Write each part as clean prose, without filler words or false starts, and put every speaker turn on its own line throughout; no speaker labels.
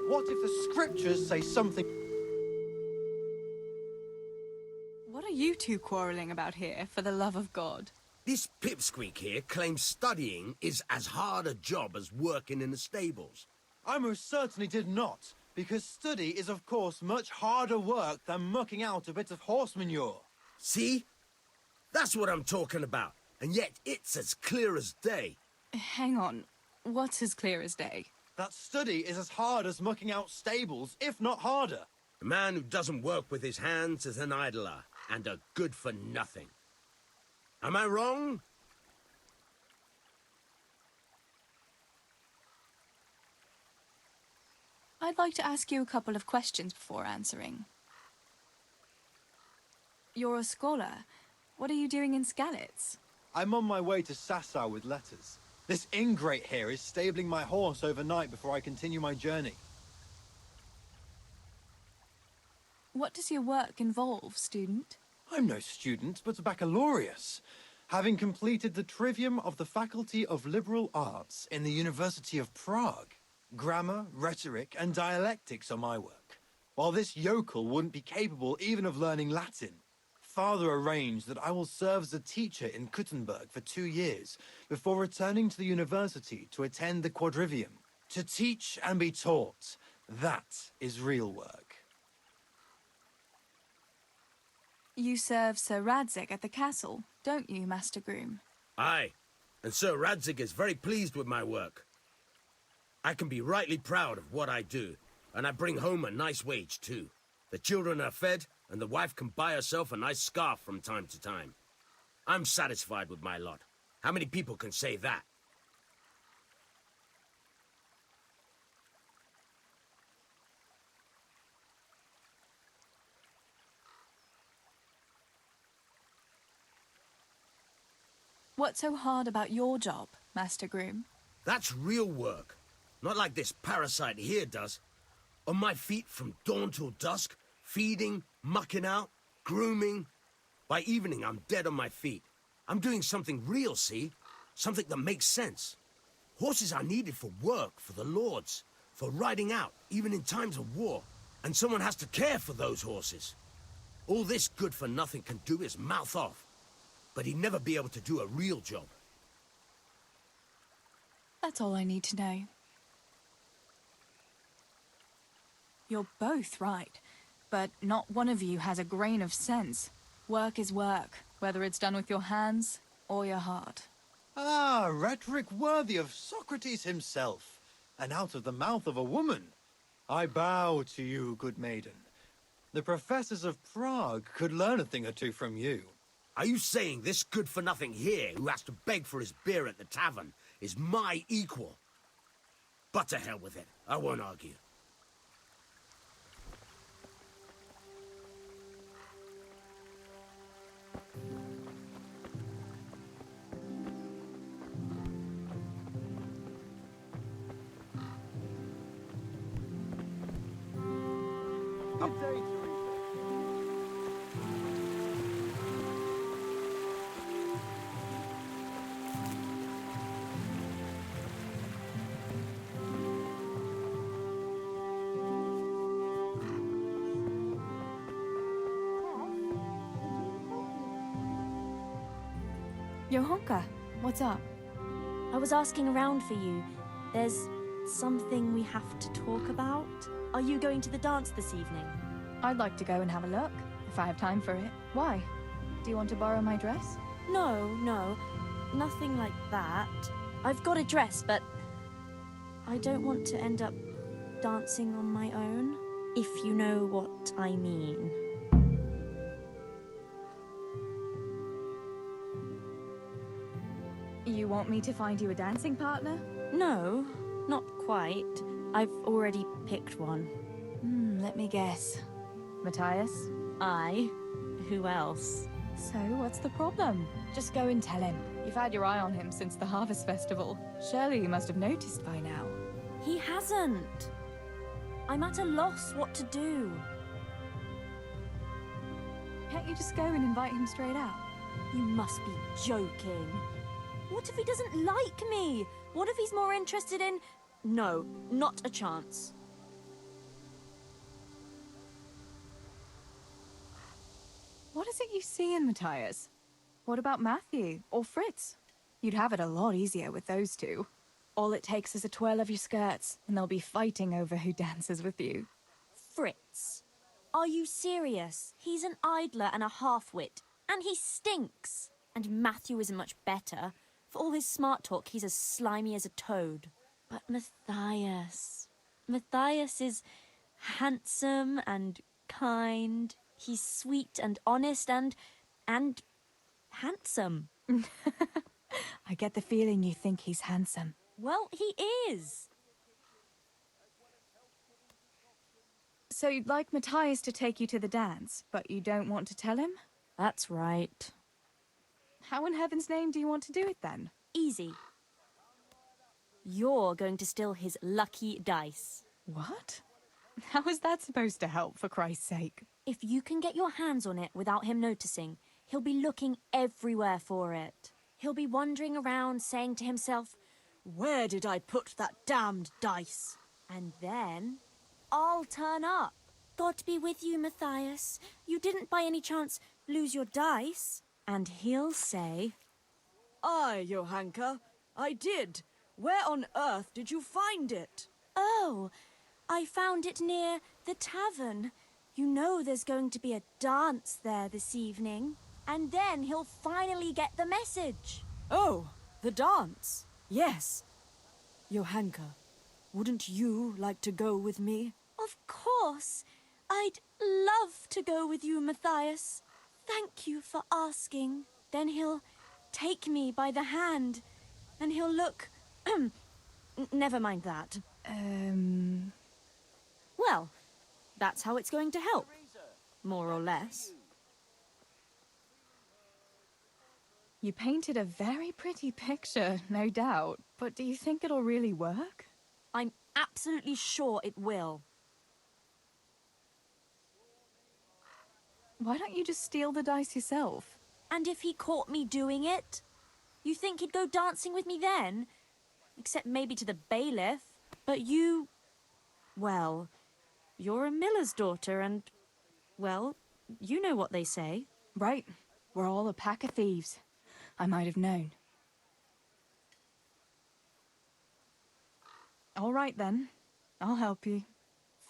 What if the scriptures say something...
What are you two quarreling about here, for the love of God?
This pipsqueak here claims studying is as hard a job as working in the stables.
I most certainly did not, because study is of course much harder work than mucking out a bit of horse manure.
See? That's what I'm talking about, and yet it's as clear as day.
Hang on, what's as clear as day?
That study is as hard as mucking out stables, if not harder.
A man who doesn't work with his hands is an idler, and a good for nothing. Am I wrong?
I'd like to ask you a couple of questions before answering. You're a scholar. What are you doing in Skalitz?
I'm on my way to Sassau with letters. This ingrate here is stabling my horse overnight before I continue my journey.
What does your work involve, student?
I'm no student, but a baccalaureus, having completed the trivium of the Faculty of Liberal Arts in the University of Prague. Grammar, rhetoric, and dialectics are my work, while this yokel wouldn't be capable even of learning Latin. Father arranged that I will serve as a teacher in Kuttenberg for 2 years, before returning to the university to attend the quadrivium. To teach and be taught, that is real work.
You serve Sir Radzig at the castle, don't you, Master Groom?
Aye, and Sir Radzig is very pleased with my work. I can be rightly proud of what I do, and I bring home a nice wage too. The children are fed, and the wife can buy herself a nice scarf from time to time. I'm satisfied with my lot. How many people can say that?
What's so hard about your job, Master Groom?
That's real work. Not like this parasite here does. On my feet from dawn till dusk, feeding, mucking out, grooming. By evening, I'm dead on my feet. I'm doing something real, see? Something that makes sense. Horses are needed for work, for the lords, for riding out, even in times of war. And someone has to care for those horses. All this good-for-nothing can do is mouth off. But he'd never be able to do a real job.
That's all I need to know. You're both right, but not one of you has a grain of sense. Work is work, whether it's done with your hands or your heart.
Ah, rhetoric worthy of Socrates himself, and out of the mouth of a woman. I bow to you, good maiden. The professors of Prague could learn a thing or two from you.
Are you saying this good-for-nothing here, who has to beg for his beer at the tavern, is my equal? But to hell with it. I won't argue.
Good day, Teresa.
Johanka, what's up?
I was asking around for you. There's something we have to talk about. Are you going to the dance this evening?
I'd like to go and have a look, if I have time for it. Why? Do you want to borrow my dress?
No, nothing like that. I've got a dress, but I don't want to end up dancing on my own, if you know what I mean.
You want me to find you a dancing partner?
No, not quite. I've already picked one.
Let me guess. Matthias?
I? Who else?
So, what's the problem? Just go and tell him. You've had your eye on him since the Harvest Festival. Surely you must have noticed by now.
He hasn't. I'm at a loss what to do.
Can't you just go and invite him straight out?
You must be joking. What if he doesn't like me? What if he's more interested in... No, not a chance.
What is it you see in Matthias? What about Matthew or Fritz? You'd have it a lot easier with those two. All it takes is a twirl of your skirts, and they'll be fighting over who dances with you.
Fritz, are you serious? He's an idler and a half-wit, and he stinks. And Matthew isn't much better. For all his smart talk, he's as slimy as a toad. But Matthias... Matthias is handsome and kind. He's sweet and honest and handsome.
I get the feeling you think he's handsome.
Well, he is.
So you'd like Matthias to take you to the dance, but you don't want to tell him?
That's right.
How in heaven's name do you want to do it then?
Easy. You're going to steal his lucky dice.
What? How is that supposed to help, for Christ's sake?
If you can get your hands on it without him noticing, he'll be looking everywhere for it. He'll be wandering around saying to himself, "Where did I put that damned dice?" And then I'll turn up. God be with you, Matthias. You didn't by any chance lose your dice? And he'll say,
Aye, Johanka, I did. Where on earth did you find it?
"Oh, I found it near the tavern. You know there's going to be a dance there this evening." And then he'll finally get the message.
Oh, the dance. Yes. Johanka, wouldn't you like to go with me?
Of course. I'd love to go with you, Matthias. Thank you for asking. Then he'll take me by the hand, and he'll look... Never mind that. Well, that's how it's going to help. More or less.
You painted a very pretty picture, no doubt. But do you think it'll really work?
I'm absolutely sure it will.
Why don't you just steal the dice yourself?
And if he caught me doing it? You think he'd go dancing with me then? Except maybe to the bailiff. But you... Well, you're a miller's daughter and... Well, you know what they say.
Right. We're all a pack of thieves. I might have known. All right, then. I'll help you.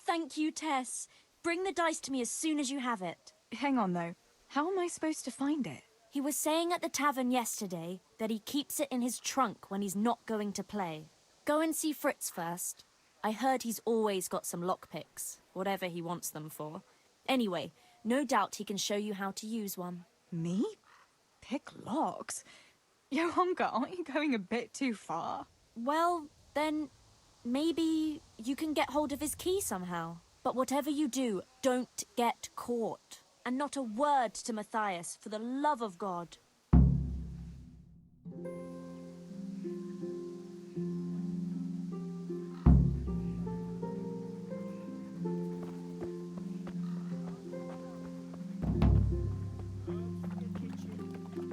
Thank you, Tess. Bring the dice to me as soon as you have it.
Hang on, though. How am I supposed to find it?
He was saying at the tavern yesterday that he keeps it in his trunk when he's not going to play. Go and see Fritz first. I heard he's always got some lockpicks, whatever he wants them for. Anyway, no doubt he can show you how to use one.
Me? Pick locks? Johanka, aren't you going a bit too far?
Well, then maybe you can get hold of his key somehow. But whatever you do, don't get caught. And not a word to Matthias, for the love of God.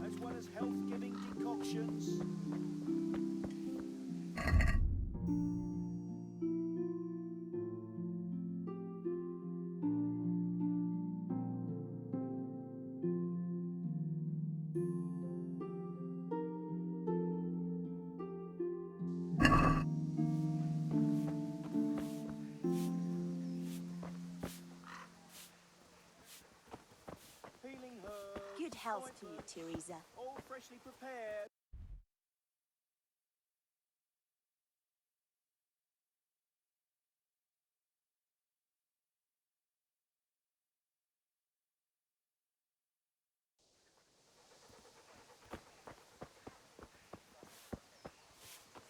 As well as health-giving decoctions. Healing herbs.
Good health to you, Teresa.
All freshly prepared.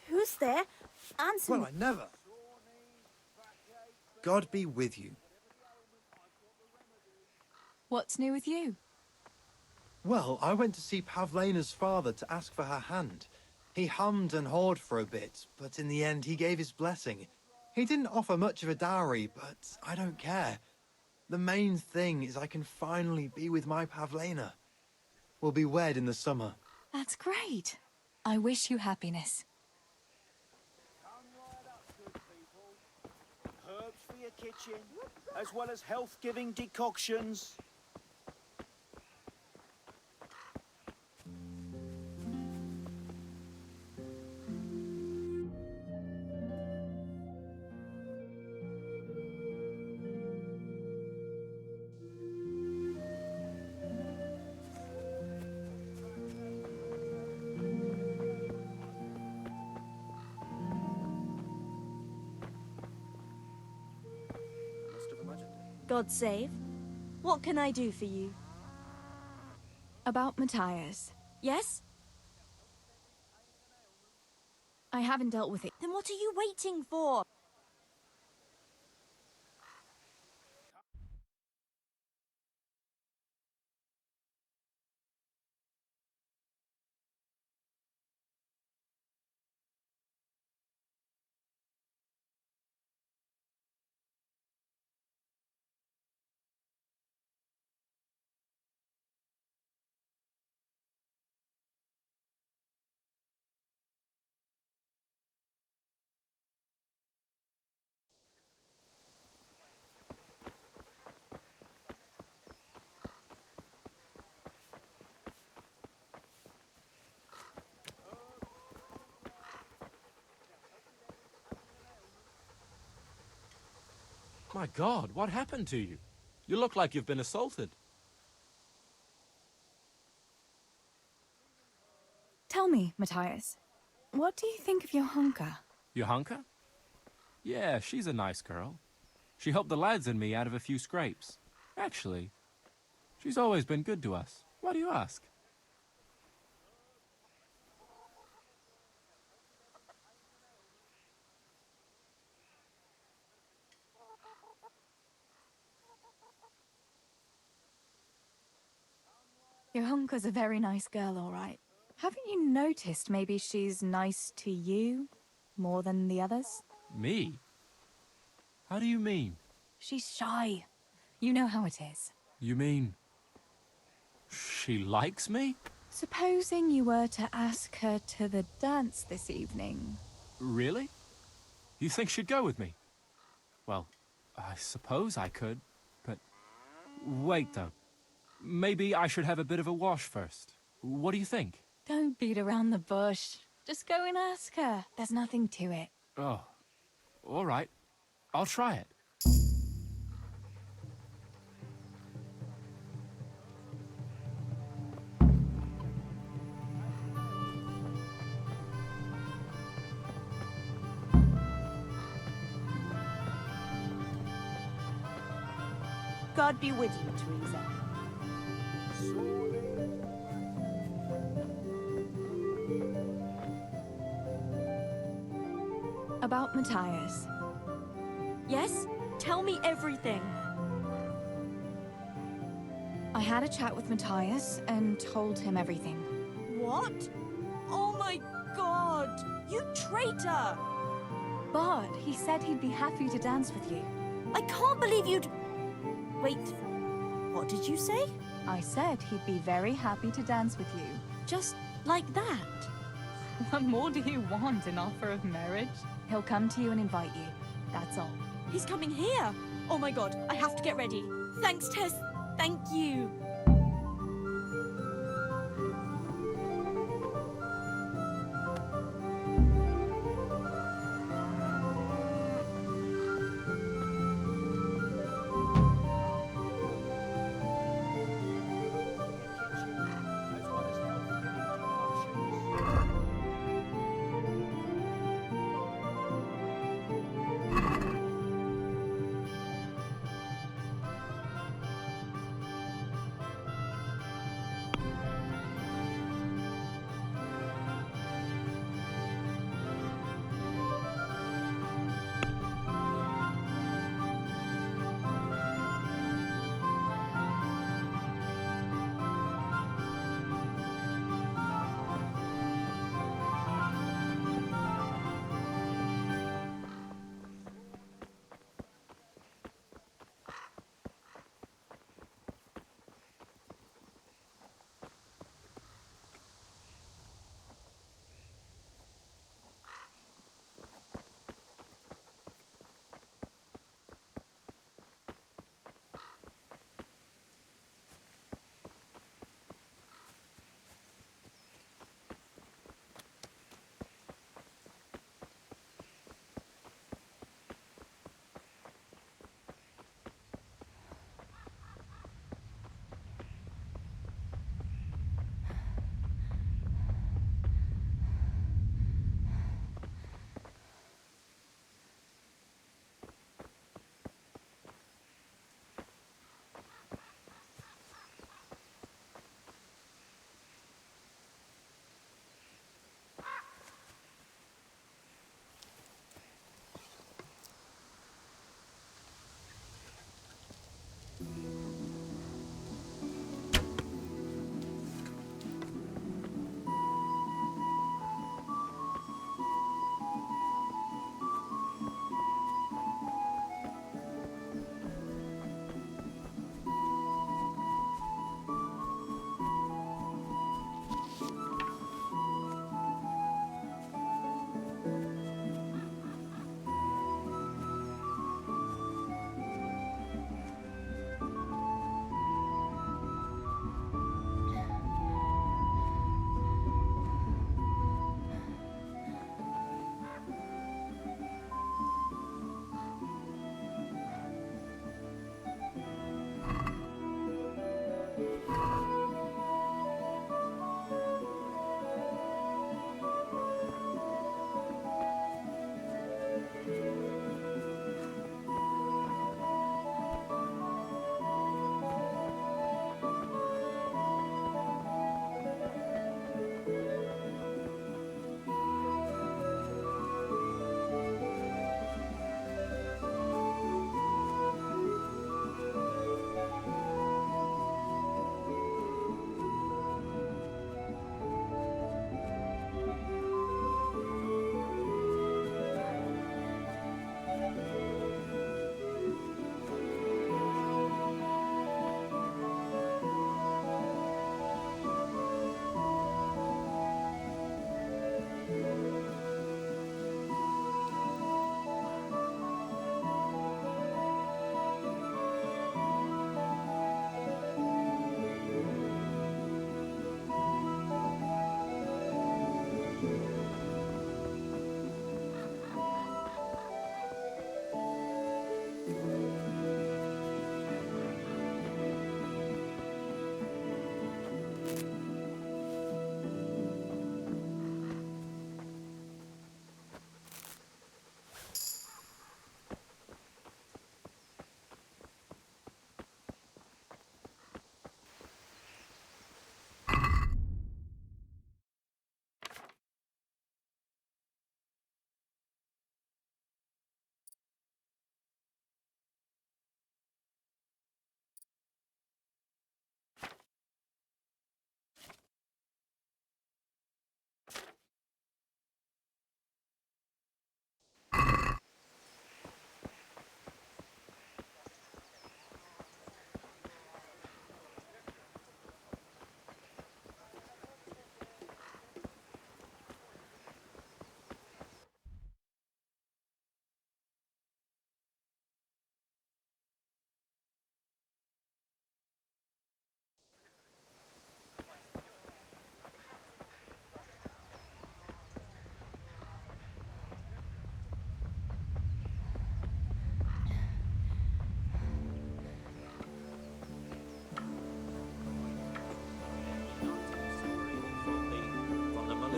Who's there? Answer
Well,
me.
I never. God be with you.
What's new with you?
Well, I went to see Pavlena's father to ask for her hand. He hummed and hawed for a bit, but in the end he gave his blessing. He didn't offer much of a dowry, but I don't care. The main thing is I can finally be with my Pavlena. We'll be wed in the summer.
That's great. I wish you happiness.
Come right up, good people. Herbs for your kitchen, as well as health-giving decoctions.
God save. What can I do for you?
About Matthias.
Yes?
I haven't dealt with it.
Then what are you waiting for?
My God, what happened to you? You look like you've been assaulted.
Tell me, Matthias, what do you think of your hunker?
Johanka? Yeah, she's a nice girl. She helped the lads and me out of a few scrapes. Actually, she's always been good to us. Why do you ask?
Your hunker's a very nice girl, all right. Haven't you noticed maybe she's nice to you more than the others?
Me? How do you mean?
She's shy. You know how it is.
You mean... she likes me?
Supposing you were to ask her to the dance this evening.
Really? You think she'd go with me? Well, I suppose I could, but... Wait, though. Maybe I should have a bit of a wash first. What do you think?
Don't beat around the bush. Just go and ask her. There's nothing to it.
Oh, all right. I'll try it.
God be with you, Teresa.
About Matthias.
Yes? Tell me everything.
I had a chat with Matthias and told him everything.
What? Oh my God! You traitor!
But he said he'd be happy to dance with you.
I can't believe you'd... Wait, what did you say?
I said he'd be very happy to dance with you.
Just like that?
What more do you want, an offer of marriage? He'll come to you and invite you. That's all.
He's coming here! Oh my God, I have to get ready. Thanks, Tess. Thank you.
As well as health-giving decoctions.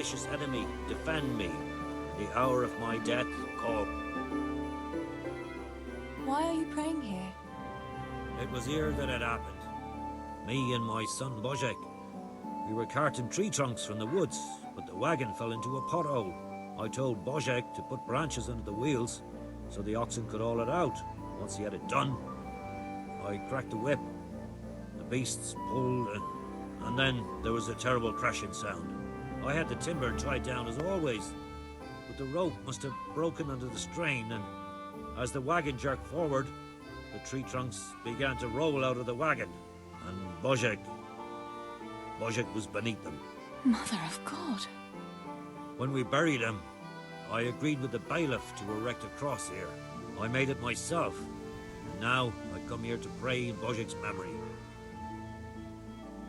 vicious enemy, defend me. The hour of my death, call.
Why are you praying here?
It was here that it happened. Me and my son Bozek. We were carting tree trunks from the woods, but the wagon fell into a pothole. I told Bozek to put branches under the wheels so the oxen could haul it out. Once he had it done, I cracked the whip. The beasts pulled, and then there was a terrible crashing sound. I had the timber tied down as always, but the rope must have broken under the strain, and as the wagon jerked forward, the tree trunks began to roll out of the wagon, and Bozek was beneath them.
Mother of God.
When we buried him, I agreed with the bailiff to erect a cross here. I made it myself, and now I come here to pray in Bozek's memory.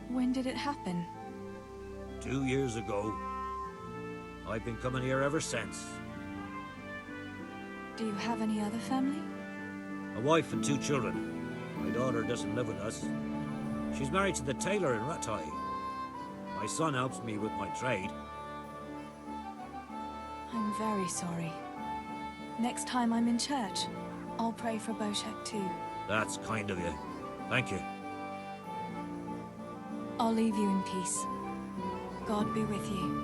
When did it happen?
2 years ago. I've been coming here ever since.
Do you have any other family?
A wife and 2 children. My daughter doesn't live with us. She's married to the tailor in Ratai. My son helps me with my trade.
I'm very sorry. Next time I'm in church, I'll pray for Boshek too.
That's kind of you. Thank you.
I'll leave you in peace. God be with you.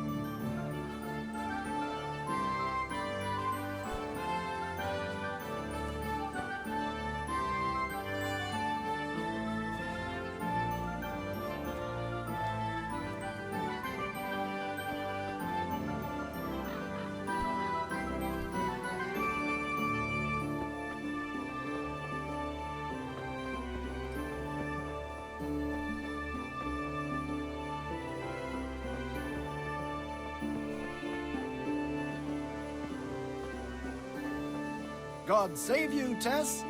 God save you, Tess.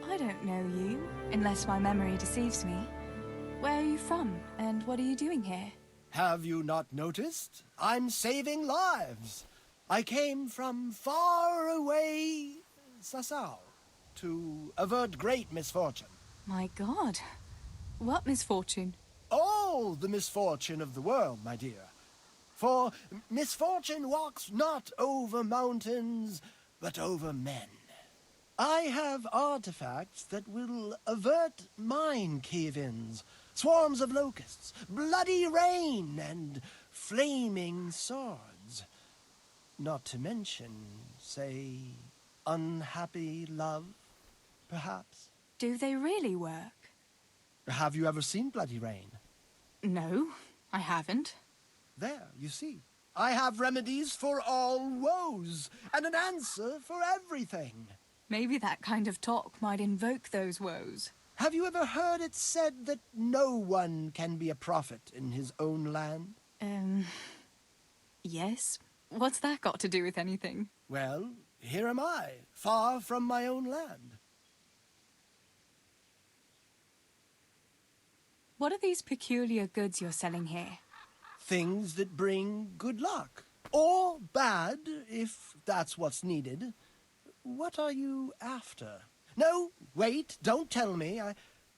I don't know you, unless my memory deceives me. Where are you from, and what are you doing here?
Have you not noticed? I'm saving lives. I came from far away Sasau to avert great misfortune.
My God. What misfortune?
All the misfortune of the world, my dear. For misfortune walks not over mountains, but over men. I have artifacts that will avert mine cave-ins, swarms of locusts, bloody rain, and flaming swords. Not to mention, say, unhappy love, perhaps.
Do they really work?
Have you ever seen bloody rain?
No, I haven't.
There, you see. I have remedies for all woes, and an answer for everything.
Maybe that kind of talk might invoke those woes.
Have you ever heard it said that no one can be a prophet in his own land?
Yes. What's that got to do with anything?
Well, here am I, far from my own land.
What are these peculiar goods you're selling here?
Things that bring good luck. Or bad, if that's what's needed. What are you after? No, wait, don't tell me.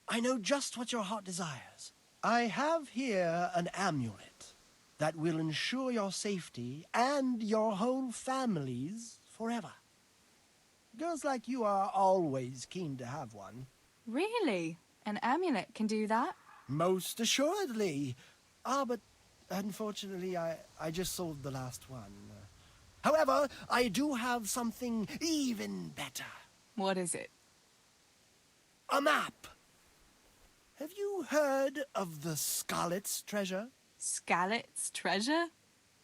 I know just what your heart desires. I have here an amulet that will ensure your safety and your whole family's forever. Girls like you are always keen to have one.
Really? An amulet can do that?
Most assuredly. But unfortunately, I just sold the last one. However, I do have something even better.
What is it?
A map. Have you heard of the Scarlet's treasure?
Scarlet's treasure?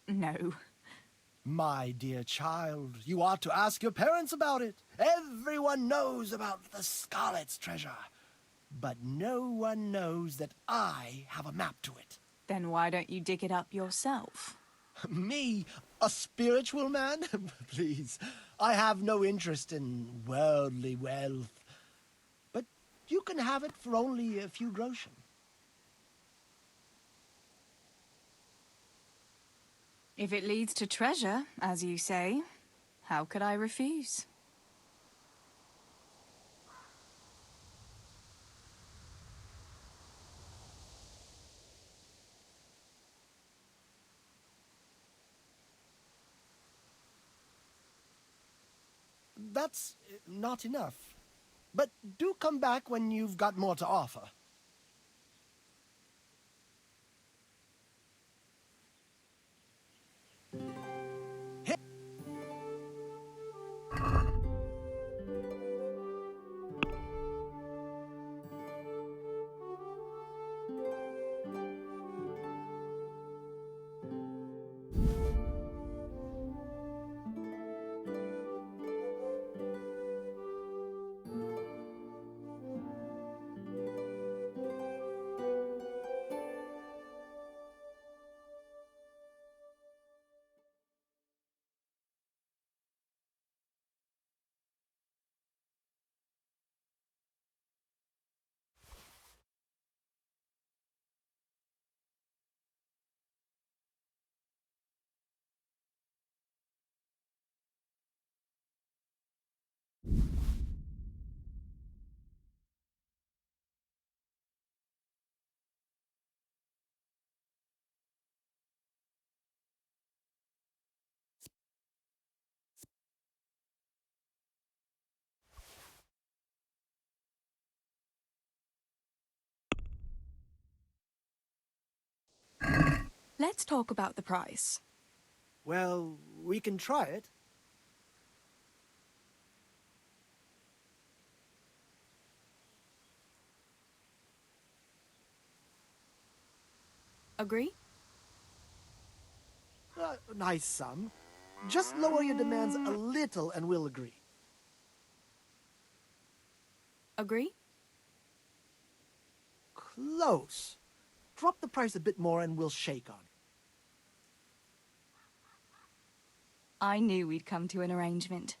No.
My dear child, you ought to ask your parents about it. Everyone knows about the Scarlet's treasure. But no one knows that I have a map to it.
Then why don't you dig it up yourself?
Me? A spiritual man? Please, I have no interest in worldly wealth. But you can have it for only a few groschen.
If it leads to treasure, as you say, how could I refuse?
that's not enough. But do come back when you've got more to offer.
Let's talk about the price.
Well, we can try it.
Agree?
Nice sum. Just lower your demands a little and we'll agree.
Agree?
Close. Drop the price a bit more and we'll shake on it.
I knew we'd come to an arrangement.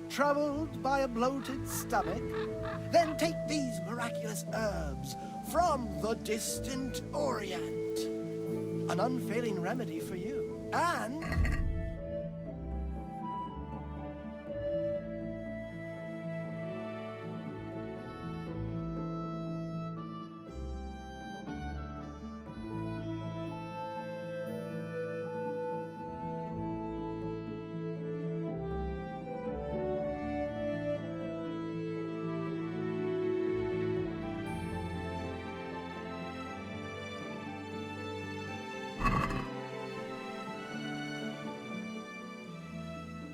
Troubled by a bloated stomach? Then take these miraculous herbs from the distant Orient. An unfailing remedy for you. And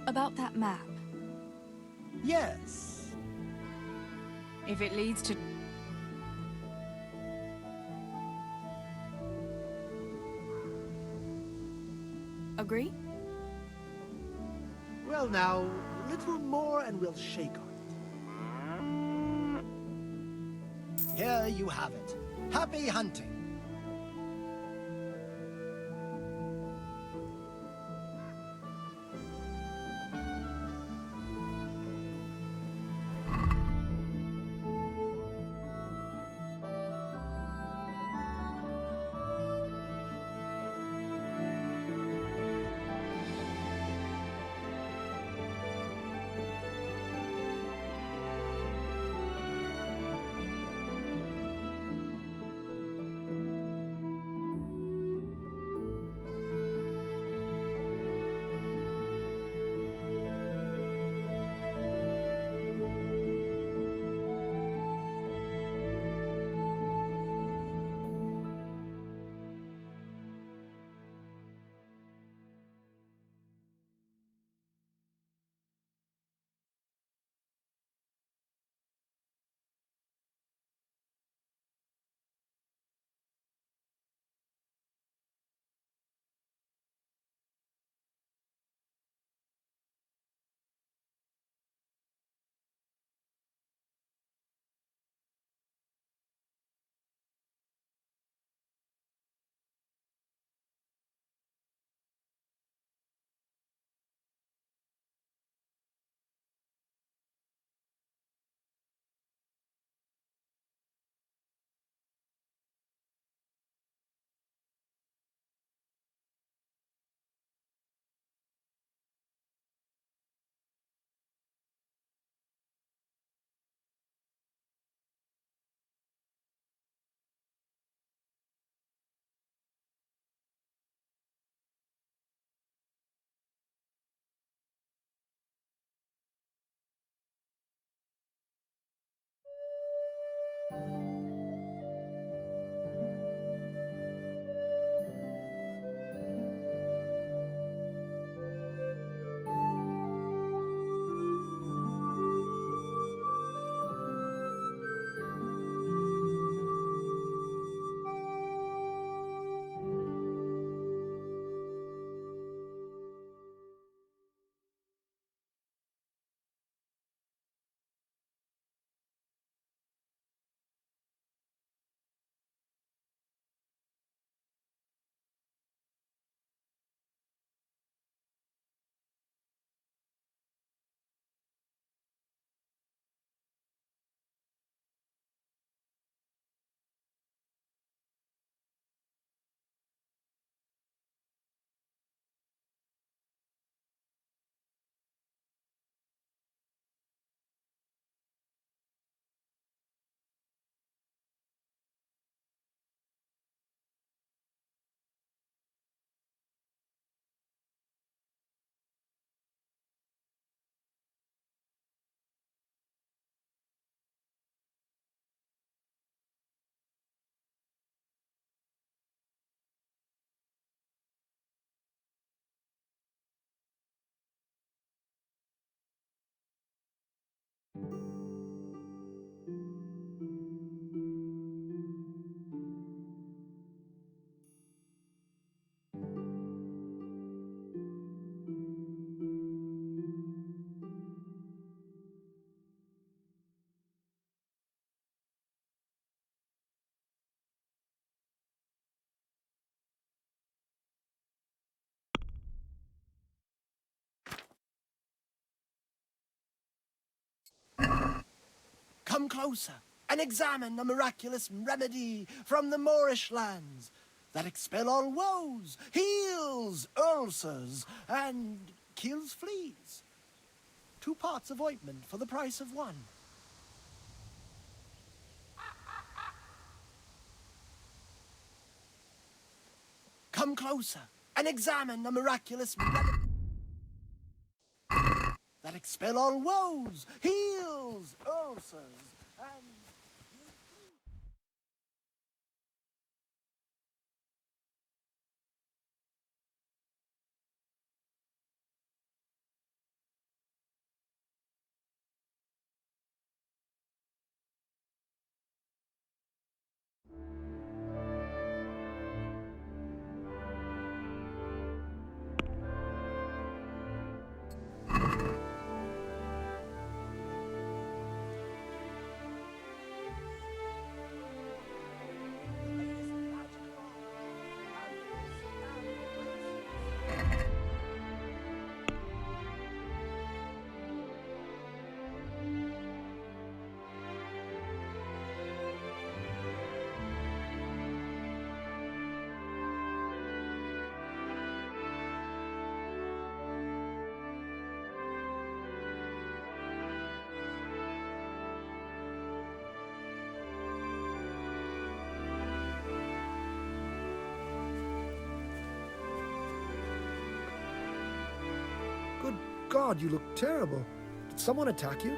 About that map.
yes,
If it leads to... Agree?
well now, a little more and we'll shake on it. Here you have it. Happy hunting. Come closer and examine a miraculous remedy from the Moorish lands that expel all woes, heals ulcers, and kills fleas. 2 parts of ointment for the price of 1. Come closer and examine the miraculous remedy that expel all woes, heals ulcers, and...
Good God, you look terrible. Did someone attack you?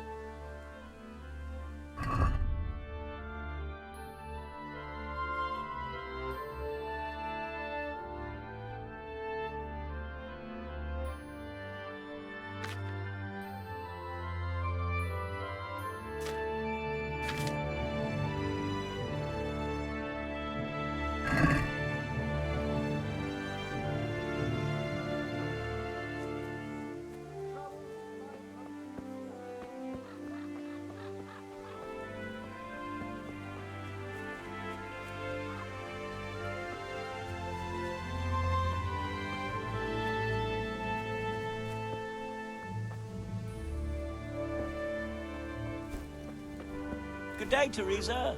Good day, Teresa.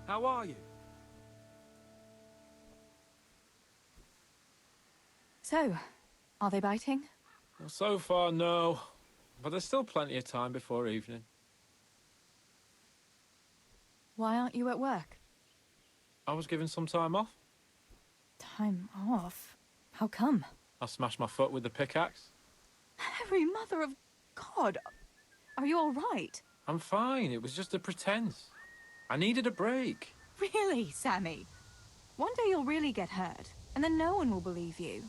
How are you?
So, are they biting?
Well, so far, no. But there's still plenty of time before evening.
Why aren't you at work?
I was given some time off.
Time off? How come?
I smashed my foot with the pickaxe.
Harry, mother of God! Are you all right?
I'm fine. It was just a pretense. I needed a break.
Really, Sammy? One day you'll really get hurt, and then no one will believe you.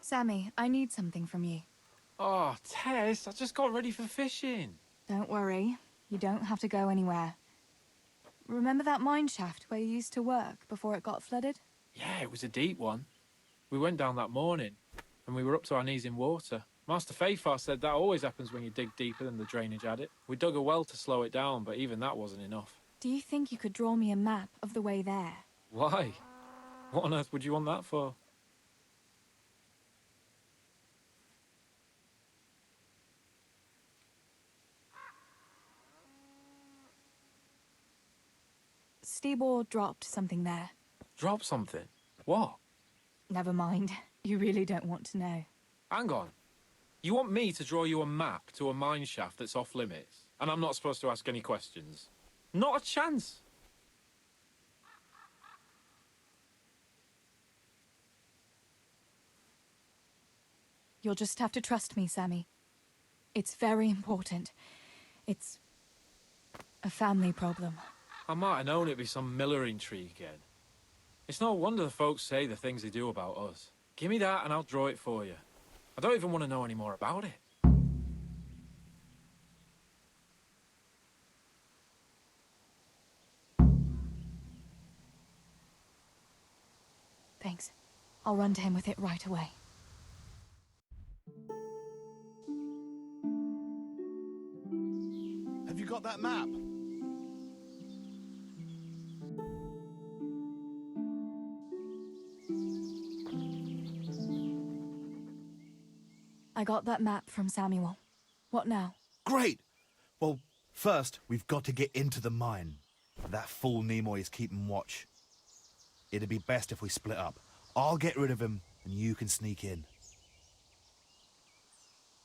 Sammy, I need something from you.
Oh, Tess, I just got ready for fishing.
Don't worry. You don't have to go anywhere. Remember that mine shaft where you used to work before it got flooded?
Yeah, it was a deep one. We went down that morning, and we were up to our knees in water. Master Fayfar said that always happens when you dig deeper than the drainage had it. We dug a well to slow it down, but even that wasn't enough.
Do you think you could draw me a map of the way there?
Why? What on earth would you want that for?
Stibor dropped something there.
Drop something? What?
Never mind. You really don't want to know.
Hang on. You want me to draw you a map to a mine shaft that's off limits, and I'm not supposed to ask any questions? Not a chance.
You'll just have to trust me, Sammy. It's very important. It's a family problem.
I might have known it'd be some Miller intrigue again. It's no wonder the folks say the things they do about us. Give me that and I'll draw it for you. I don't even want to know any more about it.
Thanks. I'll run to him with it right away.
Have you got that map?
got that map from Samuel. What now?
Great! Well, first, we've got to get into the mine. That fool Nimoy is keeping watch. It'd be best if we split up. I'll get rid of him, and you can sneak in.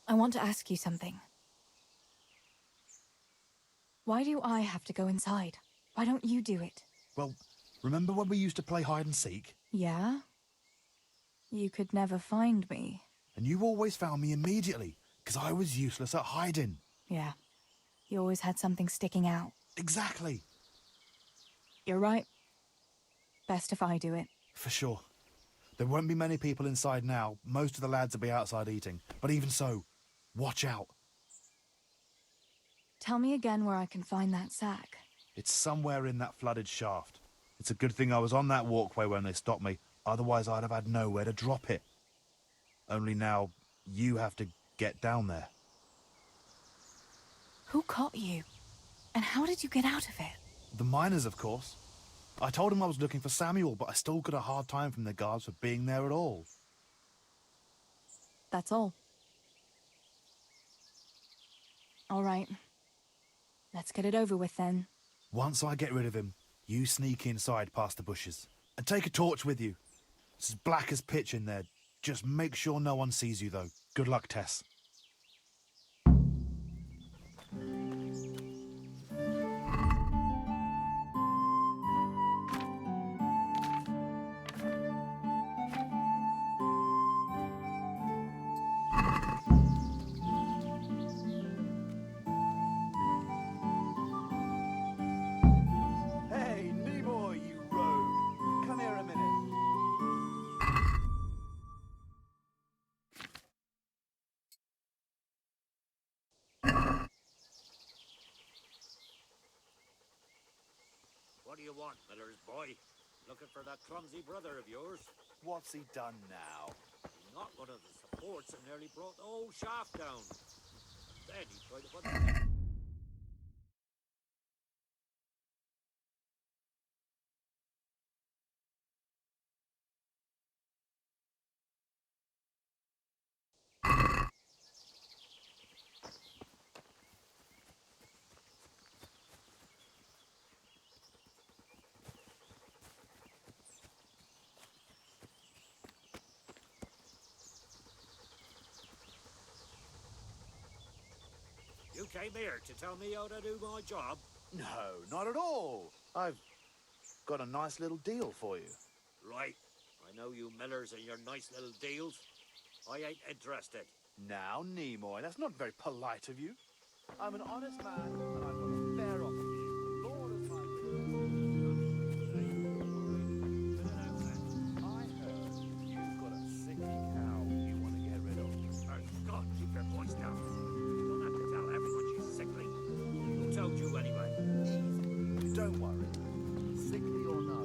I want to ask you something. Why do I have to go inside? Why don't you do it?
Well, remember when we used to play hide and seek?
Yeah? You could never find me.
And you always found me immediately, because I was useless at hiding.
Yeah. You always had something sticking out.
Exactly.
You're right. Best if I do it.
For sure. There won't be many people inside now. Most of the lads will be outside eating. But even so, watch out.
Tell me again where I can find that sack.
It's somewhere in that flooded shaft. It's a good thing I was on that walkway when they stopped me. Otherwise, I'd have had nowhere to drop it. Only now, you have to get down there.
Who caught you? And how did you get out of it?
The miners, of course. I told him I was looking for Samuel, but I still got a hard time from the guards for being there at all.
That's all. All right. Let's get it over with then.
Once I get rid of him, you sneak inside past the bushes. And take a torch with you. It's as black as pitch in there. Just make sure no one sees you, though. Good luck, Tess.
Hey, Nimoy, you rogue. Come here a minute.
What do you want, Miller's boy? Looking for that clumsy brother of yours?
What's he done now?
He knocked one of the supports and nearly brought the whole shaft down. Then he tried to put... You came here to tell me how to do my job?
No, not at all. I've got a nice little deal for you.
Right. I know you Millers and your nice little deals. I ain't interested.
Now, Nimoy, that's not very polite of you. I'm an honest man, and I've got a fair offer for you. Lord of my I heard you've got a sickly cow you want to get rid of.
Oh, God, keep your voice down. You don't have to tell everyone she's sickly. Who told you anyway?
Don't worry. Sickly or no,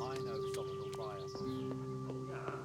I know someone will buy her.
Oh, yeah.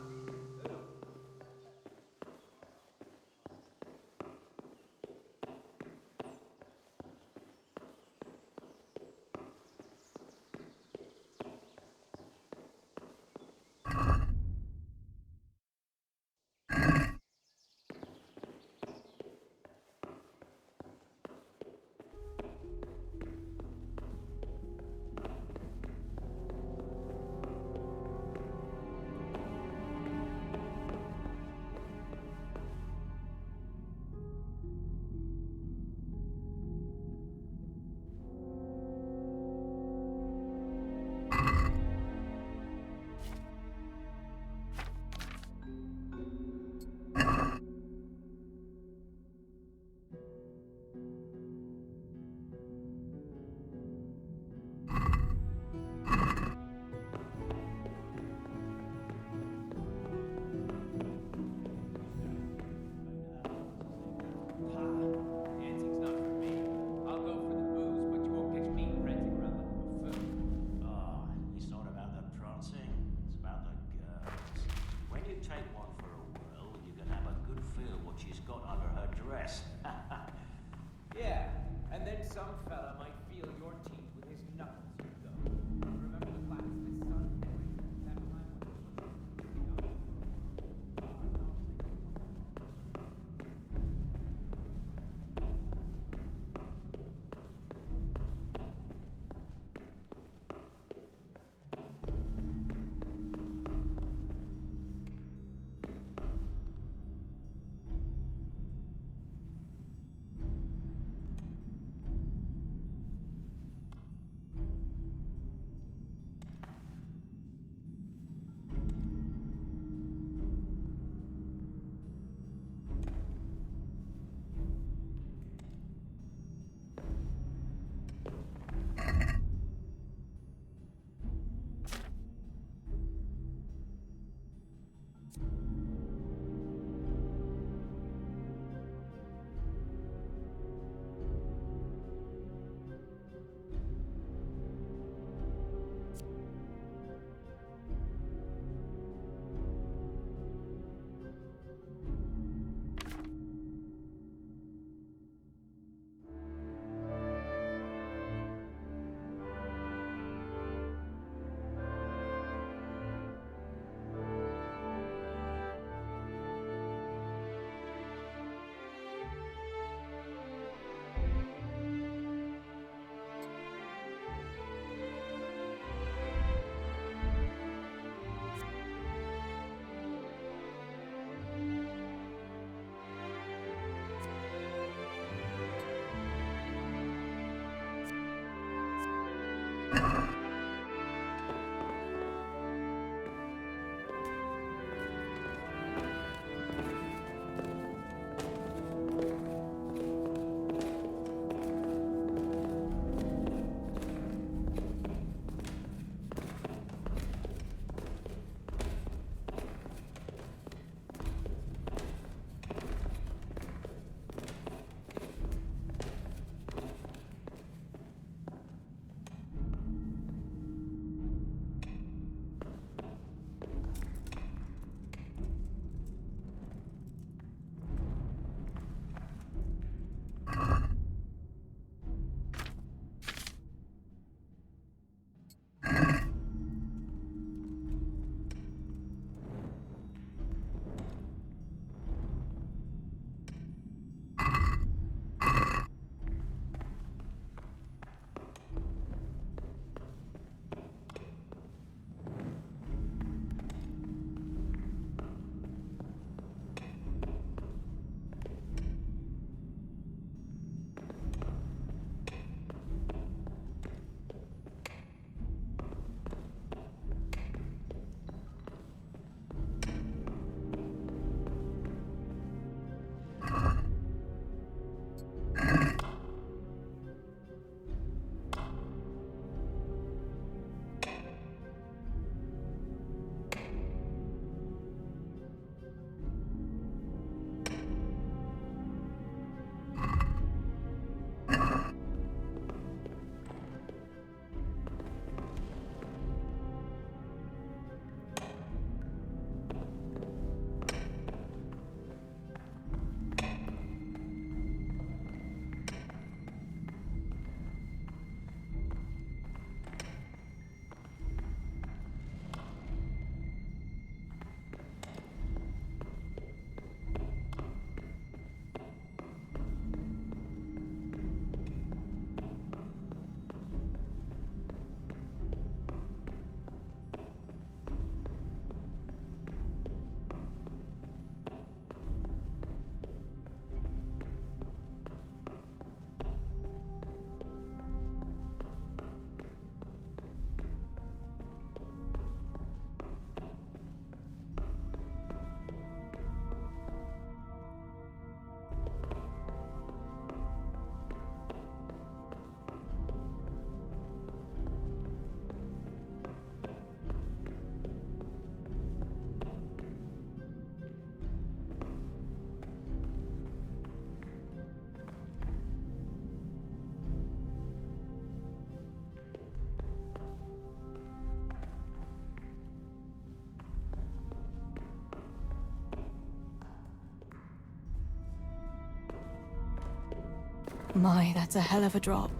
My, that's a hell of a drop.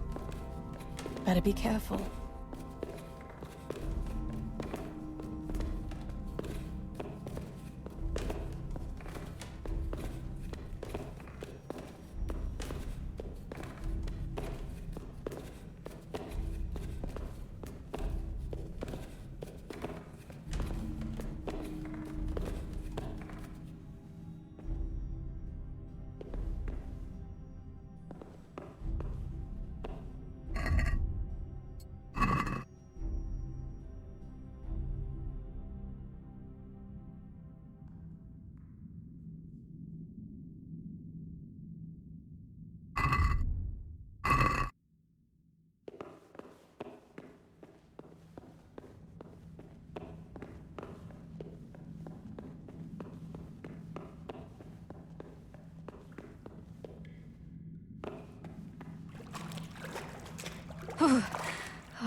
Better be careful.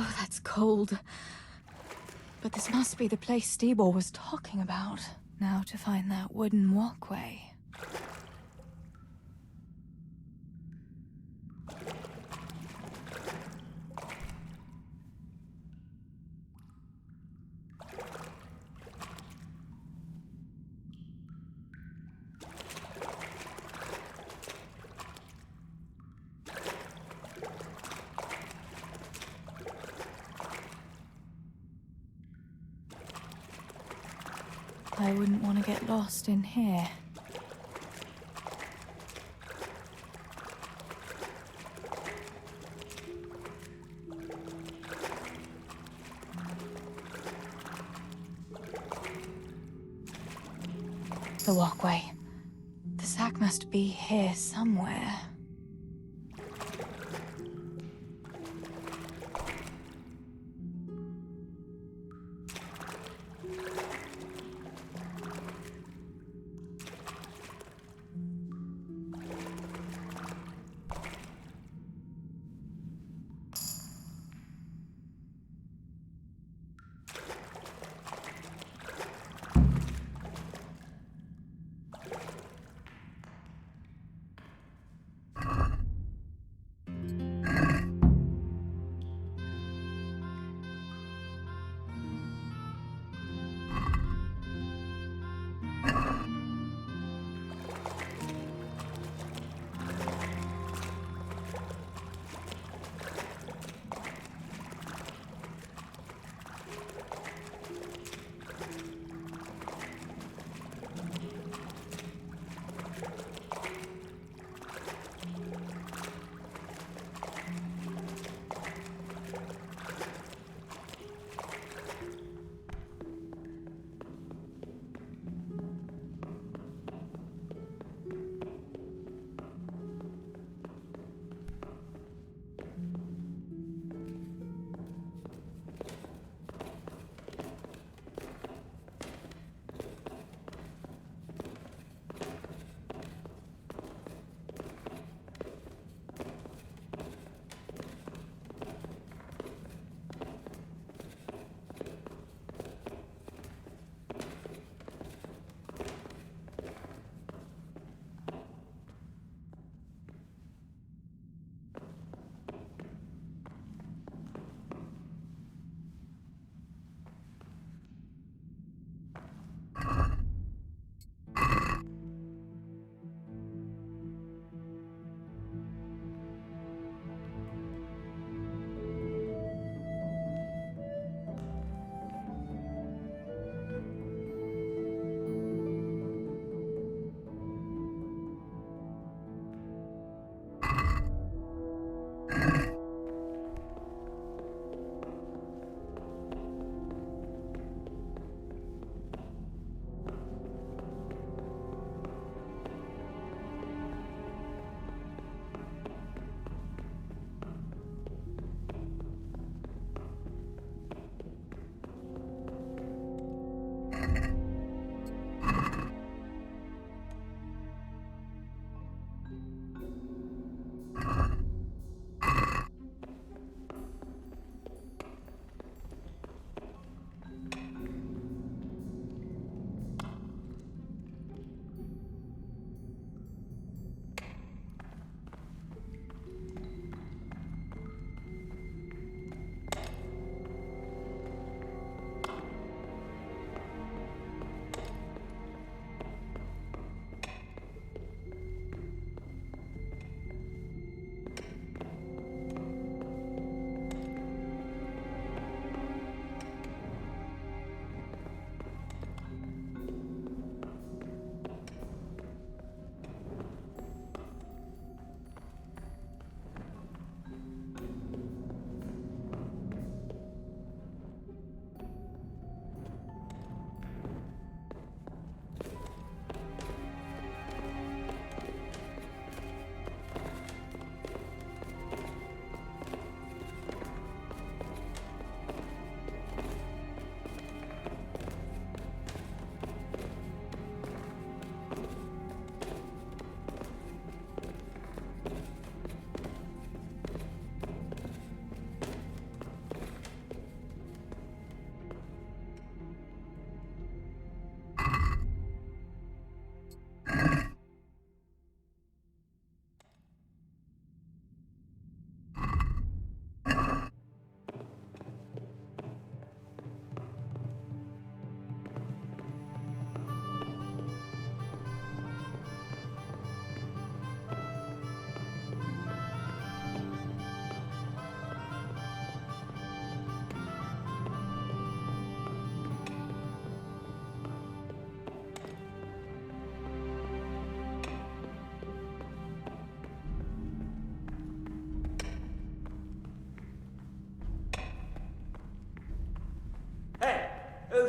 Oh, that's cold. But this must be the place Stebor was talking about. Now to find that wooden walkway. I wouldn't want to get lost in here. The walkway. The sack must be here somewhere.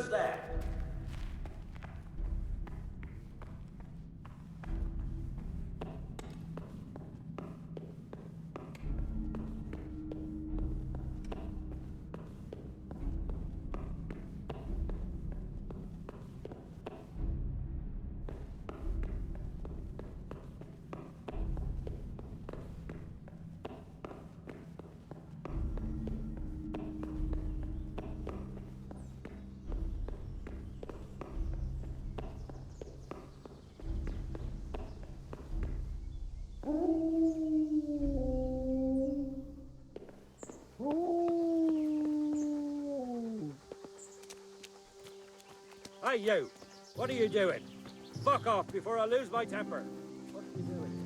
Who's there?
Hey, you! What are you doing? Fuck off before I lose my temper. What are you doing?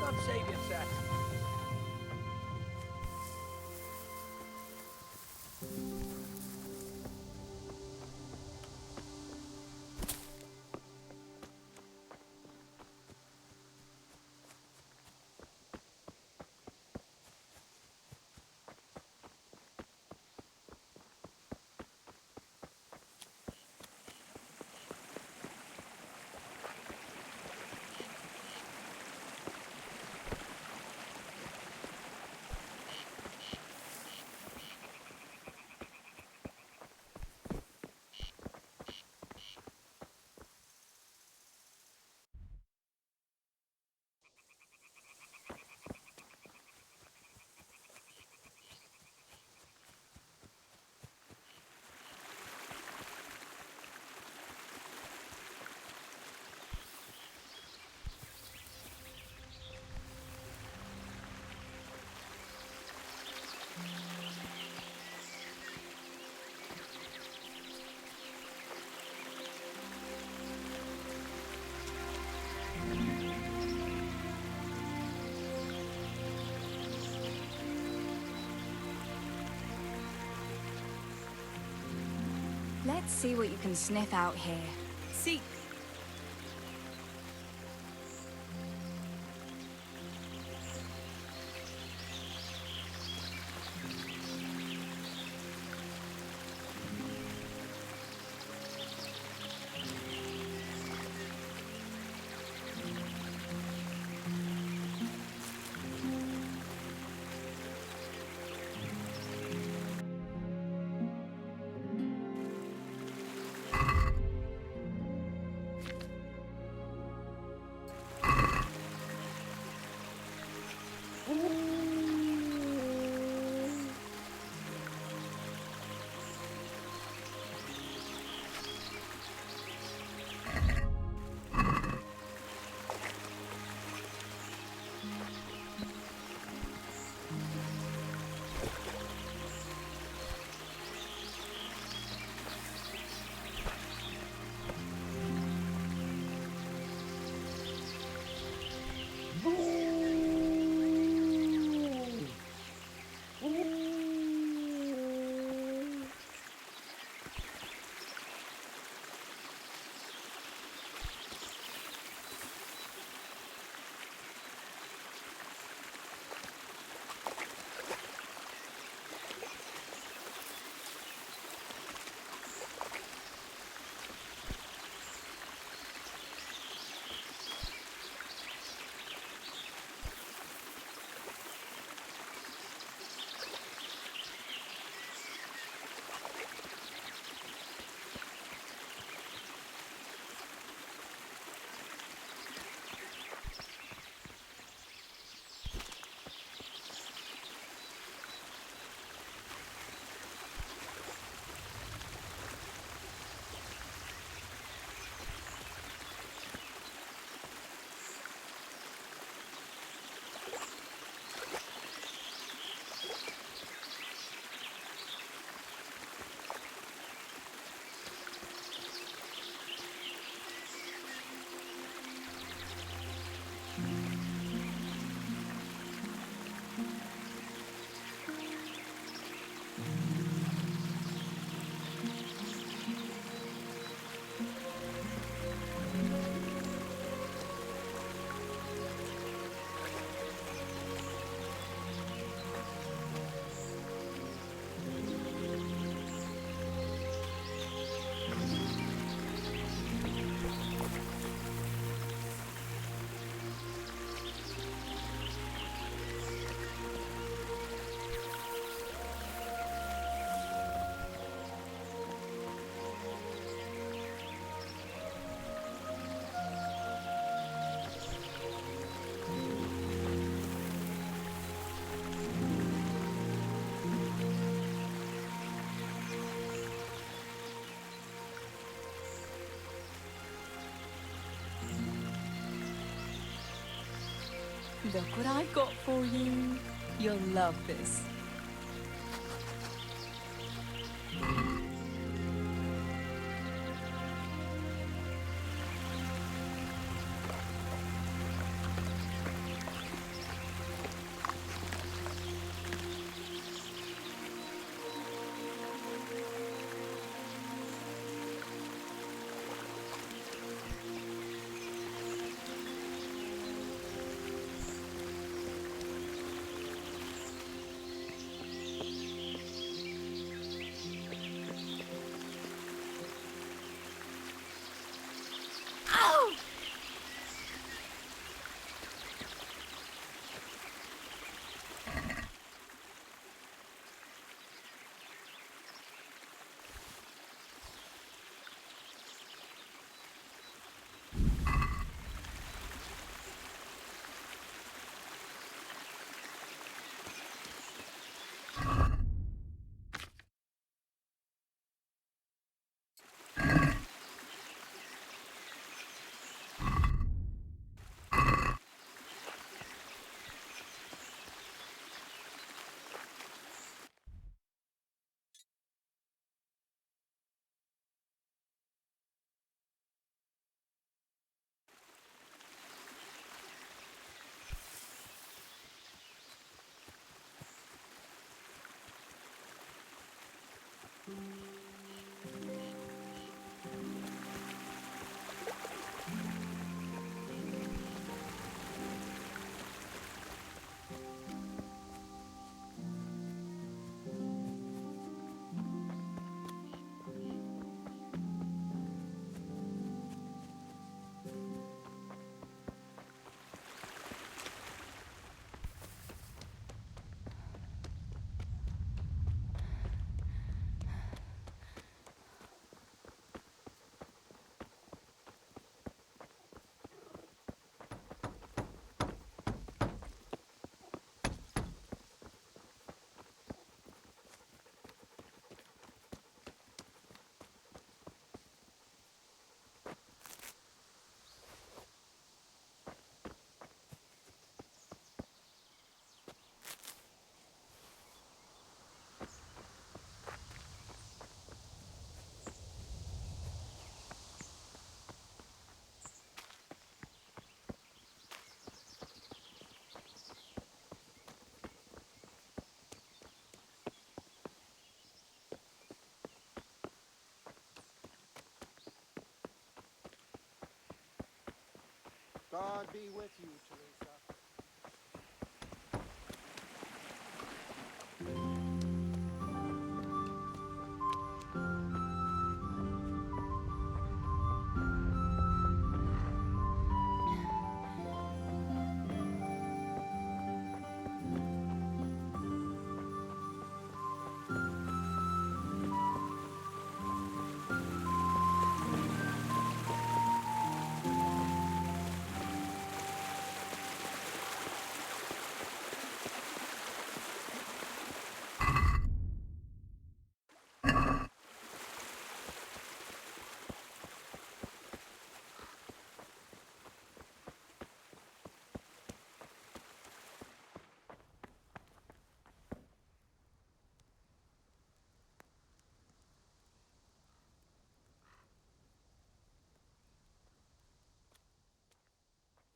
God save you, sir.
Let's see what you can sniff out here.
See,
Look what I've got for you. You'll love this.
God be with you, Teresa.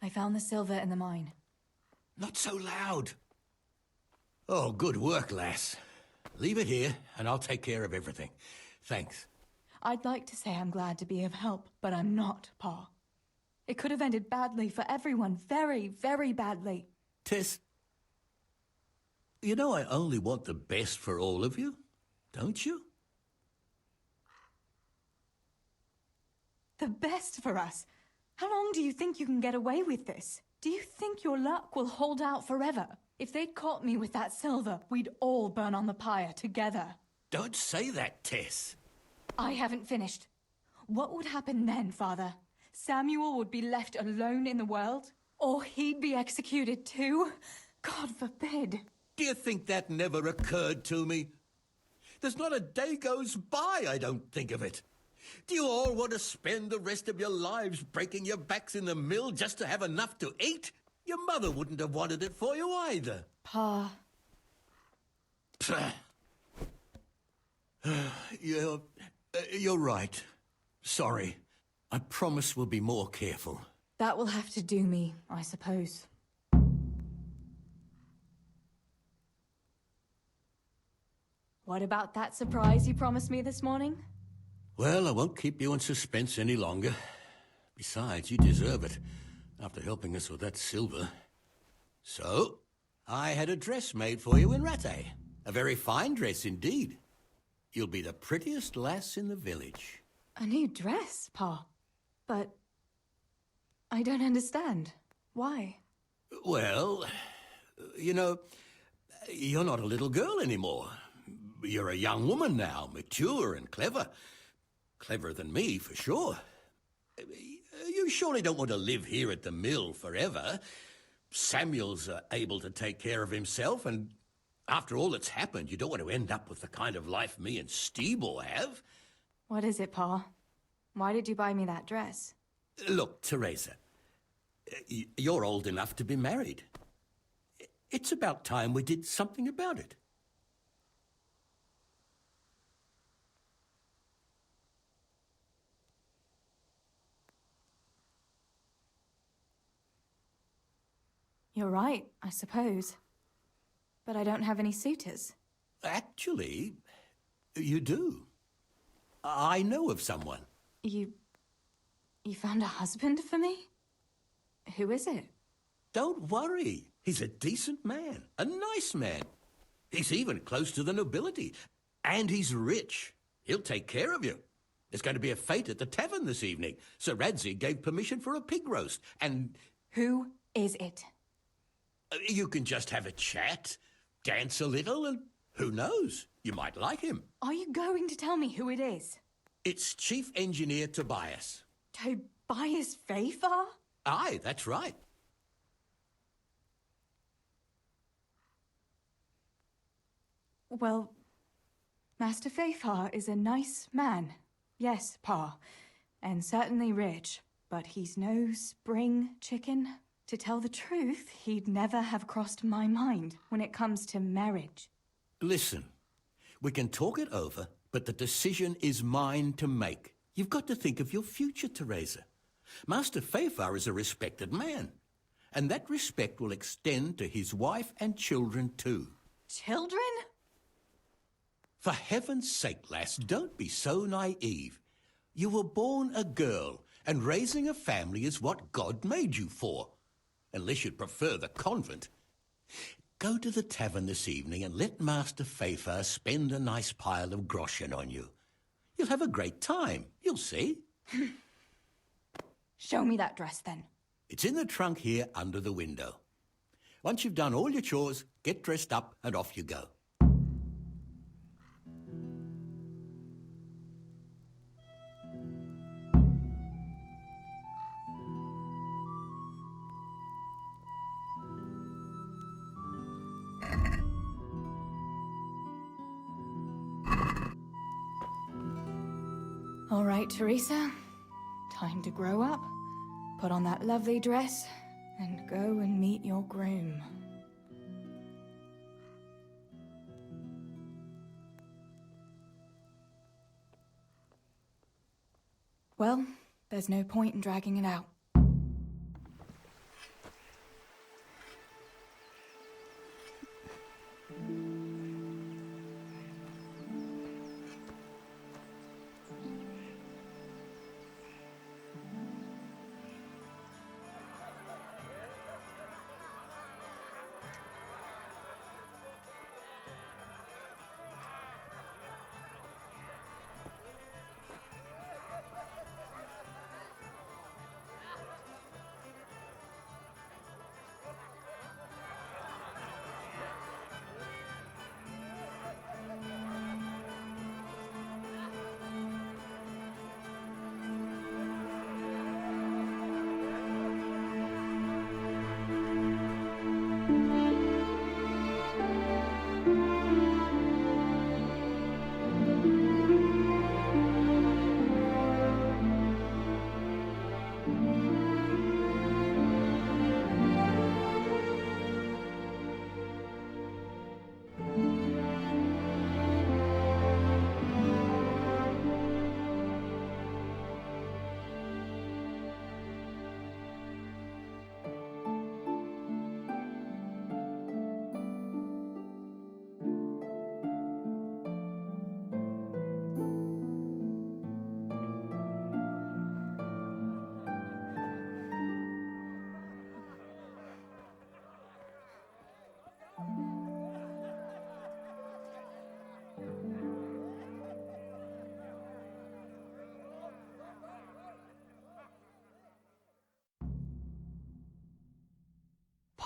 I found the silver in the mine.
Not so loud. Oh, good work, lass. Leave it here, and I'll take care of everything. Thanks.
I'd like to say I'm glad to be of help, but I'm not, Pa. It could have ended badly for everyone. Very, very badly.
Tess, you know I only want the best for all of you, don't you?
The best for us? How long do you think you can get away with this? Do you think your luck will hold out forever? If they'd caught me with that silver, we'd all burn on the pyre together.
Don't say that, Tess.
I haven't finished. What would happen then, Father? Samuel would be left alone in the world? Or he'd be executed too? God forbid.
Do you think that never occurred to me? There's not a day goes by I don't think of it. Do you all want to spend the rest of your lives breaking your backs in the mill just to have enough to eat?
Your mother wouldn't have wanted it for you either.
Pa.
You're right. Sorry. I promise we'll be more careful.
That will have to do me, I suppose. What about that surprise you promised me this morning?
Well, I won't keep you in suspense any longer. Besides, you deserve it, after helping us with that silver. So, I had a dress made for you in Rattay. A very fine dress indeed. You'll be the prettiest lass in the village.
A new dress, Pa. But I don't understand. Why?
Well, you know, you're not a little girl anymore. You're a young woman now, mature and clever. Cleverer than me, for sure. You surely don't want to live here at the mill forever. Samuel's able to take care of himself, and after all that's happened, you don't want to end up with the kind of life me and Steve will have.
What is it, Pa? Why did you buy me that dress?
Look, Teresa, you're old enough to be married. It's about time we did something about it.
You're right, I suppose. But I don't have any suitors.
Actually, you do. I know of someone.
You found a husband for me? Who is it?
Don't worry. He's a decent man, a nice man. He's even close to the nobility. And he's rich. He'll take care of you. There's going to be a fete at the tavern this evening. Sir Radzi gave permission for a pig roast, and...
Who is it?
You can just have a chat, dance a little, and who knows? You might like him.
Are you going to tell me who it is?
It's Chief Engineer Tobias.
Tobias Fafar?
Aye, that's right.
Well, Master Fafar is a nice man. Yes, Pa. And certainly rich. But he's no spring chicken. To tell the truth, he'd never have crossed my mind when it comes to marriage.
Listen, we can talk it over, but the decision is mine to make. You've got to think of your future, Teresa. Master Fafar is a respected man, and that respect will extend to his wife and children too.
Children?
For heaven's sake, lass, don't be so naive. You were born a girl, and raising a family is what God made you for. Unless you'd prefer the convent. Go to the tavern this evening and let Master Fafar spend a nice pile of groschen on you. You'll have a great time, you'll see.
Show me that dress, then.
It's in the trunk here under the window. Once you've done all your chores, get dressed up and off you go.
All right, Teresa. Time to grow up, put on that lovely dress, and go and meet your groom. Well, there's no point in dragging it out.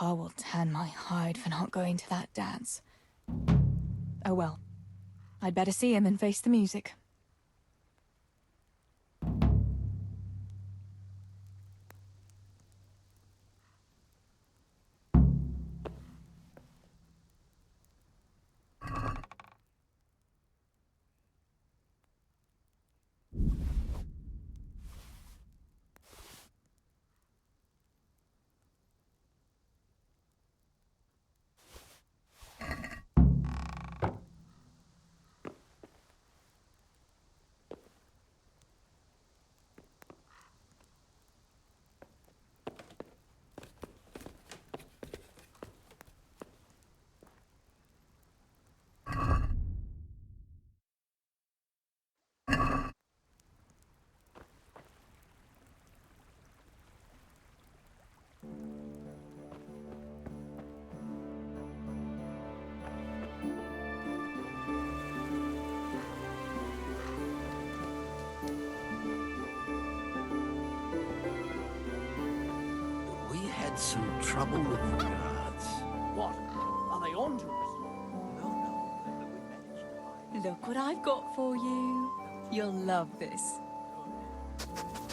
Pa will tan my hide for not going to that dance. Oh well. I'd better see him and face the music.
We had some trouble with the guards.
What? Are they on to us?
Look what I've got for you. You'll love this.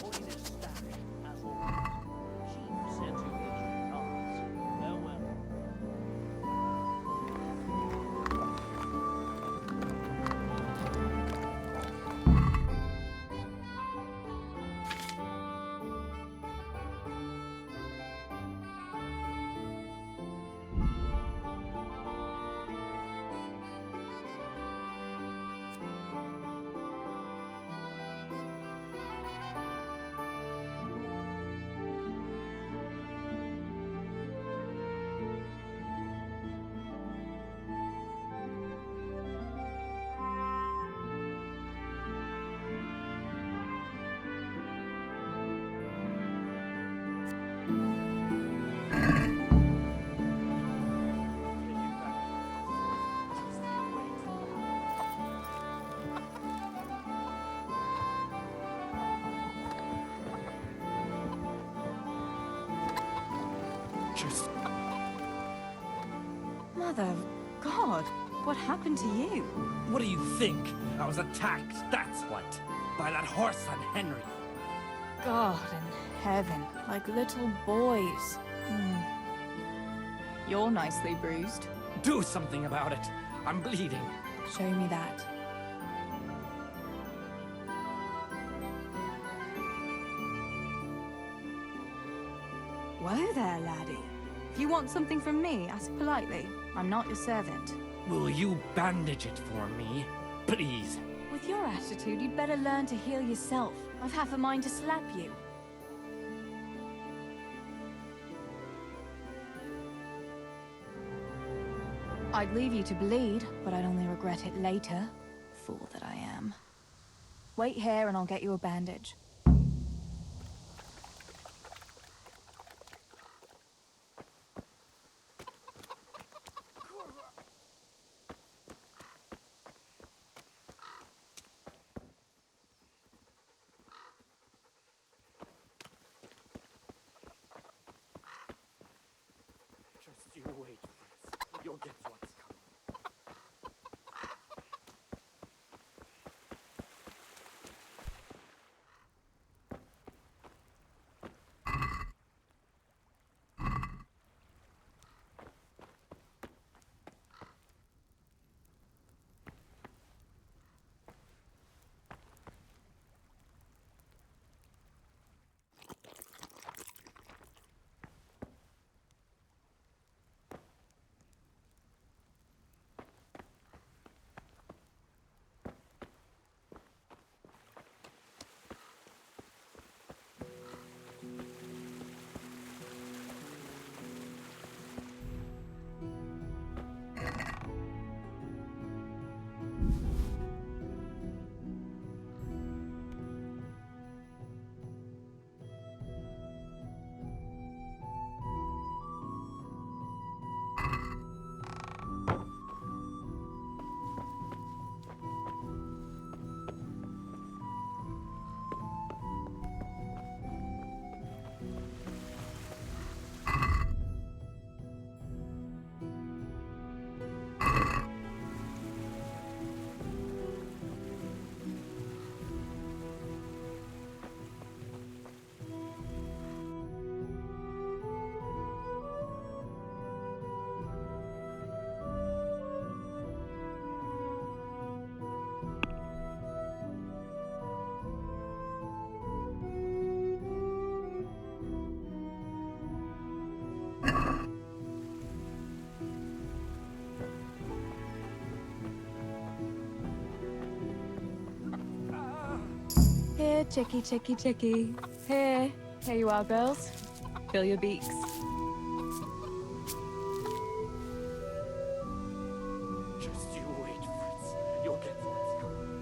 Holiness stash, as always. Chief sent you here to cards. Farewell.
Mother of God, what happened to you?
What do you think? I was attacked, that's what. By that horse on Henry.
God in heaven, like little boys. You're nicely bruised.
Do something about it. I'm bleeding.
Show me that. Whoa there, laddie. If you want something from me, ask politely. I'm not your servant.
Will you bandage it for me? Please.
With your attitude, you'd better learn to heal yourself. I've half a mind to slap you. I'd leave you to bleed, but I'd only regret it later. Fool that I am. Wait here and I'll get you a bandage.
Just you wait, Prince. You'll get what's coming.
Here, chicky, chicky, chicky. Here. Here you are, girls. Fill your beaks.
Just you wait, Fritz. You'll get what's coming.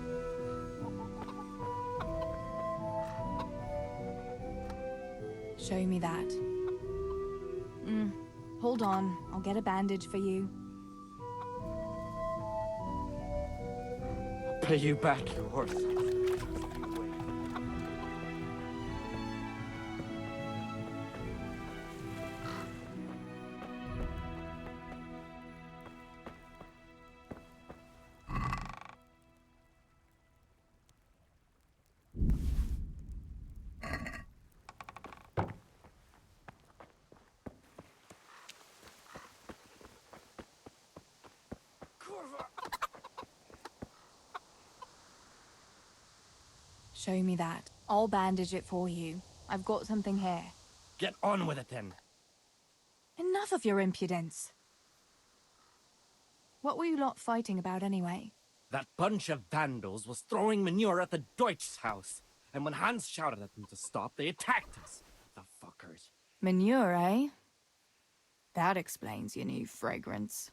Show me that. Hold on. I'll get a bandage for you.
I'll pay you back, you horse.
Show me that. I'll bandage it for you. I've got something here.
Get on with it then.
Enough of your impudence. What were you lot fighting about anyway?
That bunch of vandals was throwing manure at the Deutsch's house. And when Hans shouted at them to stop, they attacked us. The fuckers.
Manure, eh? That explains your new fragrance.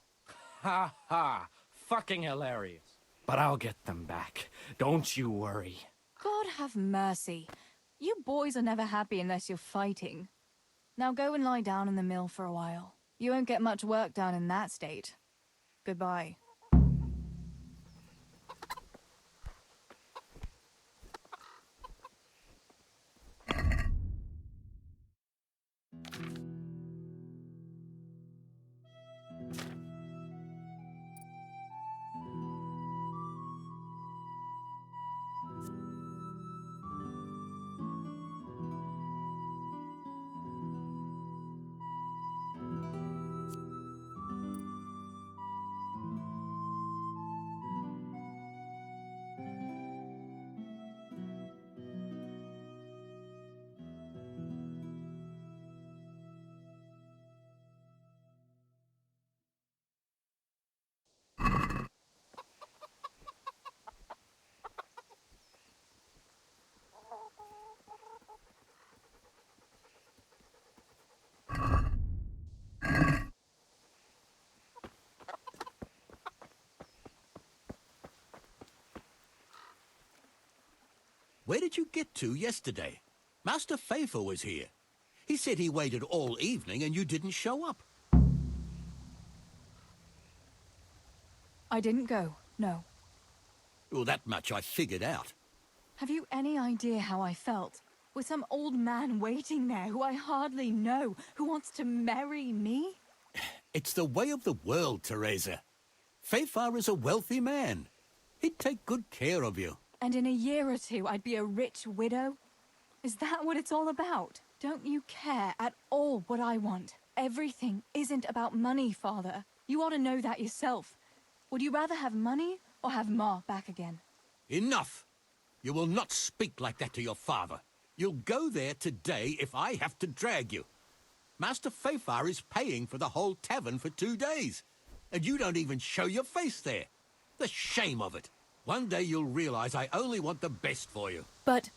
Ha ha. Fucking hilarious. But I'll get them back. Don't you worry.
God have mercy. You boys are never happy unless you're fighting. Now go and lie down in the mill for a while. You won't get much work done in that state. Goodbye.
Where did you get to yesterday? Master Pfeiffer was here. He said he waited all evening and you didn't show up.
I didn't go, no.
Well, that much I figured out.
Have you any idea how I felt? With some old man waiting there who I hardly know, who wants to marry me?
It's the way of the world, Teresa. Pfeiffer is a wealthy man. He'd take good care of you.
And in a year or two, I'd be a rich widow? Is that what it's all about? Don't you care at all what I want? Everything isn't about money, Father. You ought to know that yourself. Would you rather have money or have Ma back again?
Enough! You will not speak like that to your father. You'll go there today if I have to drag you. Master Pfeiffer is paying for the whole tavern for 2 days. And you don't even show your face there. The shame of it. One day you'll realize I only want the best for you.
But...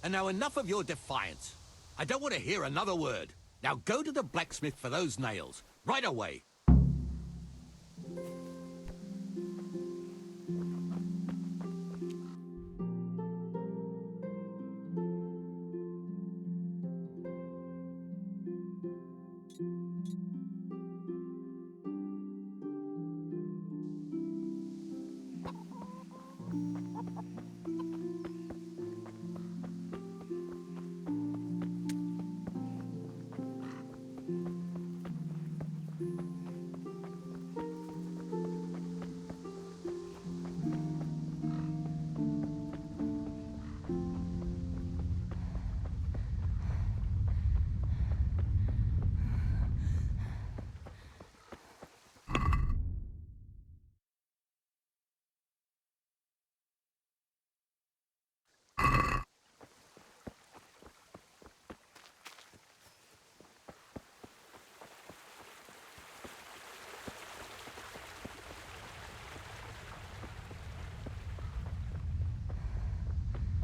And now enough of your defiance. I don't want to hear another word. Now go to the blacksmith for those nails. Right away.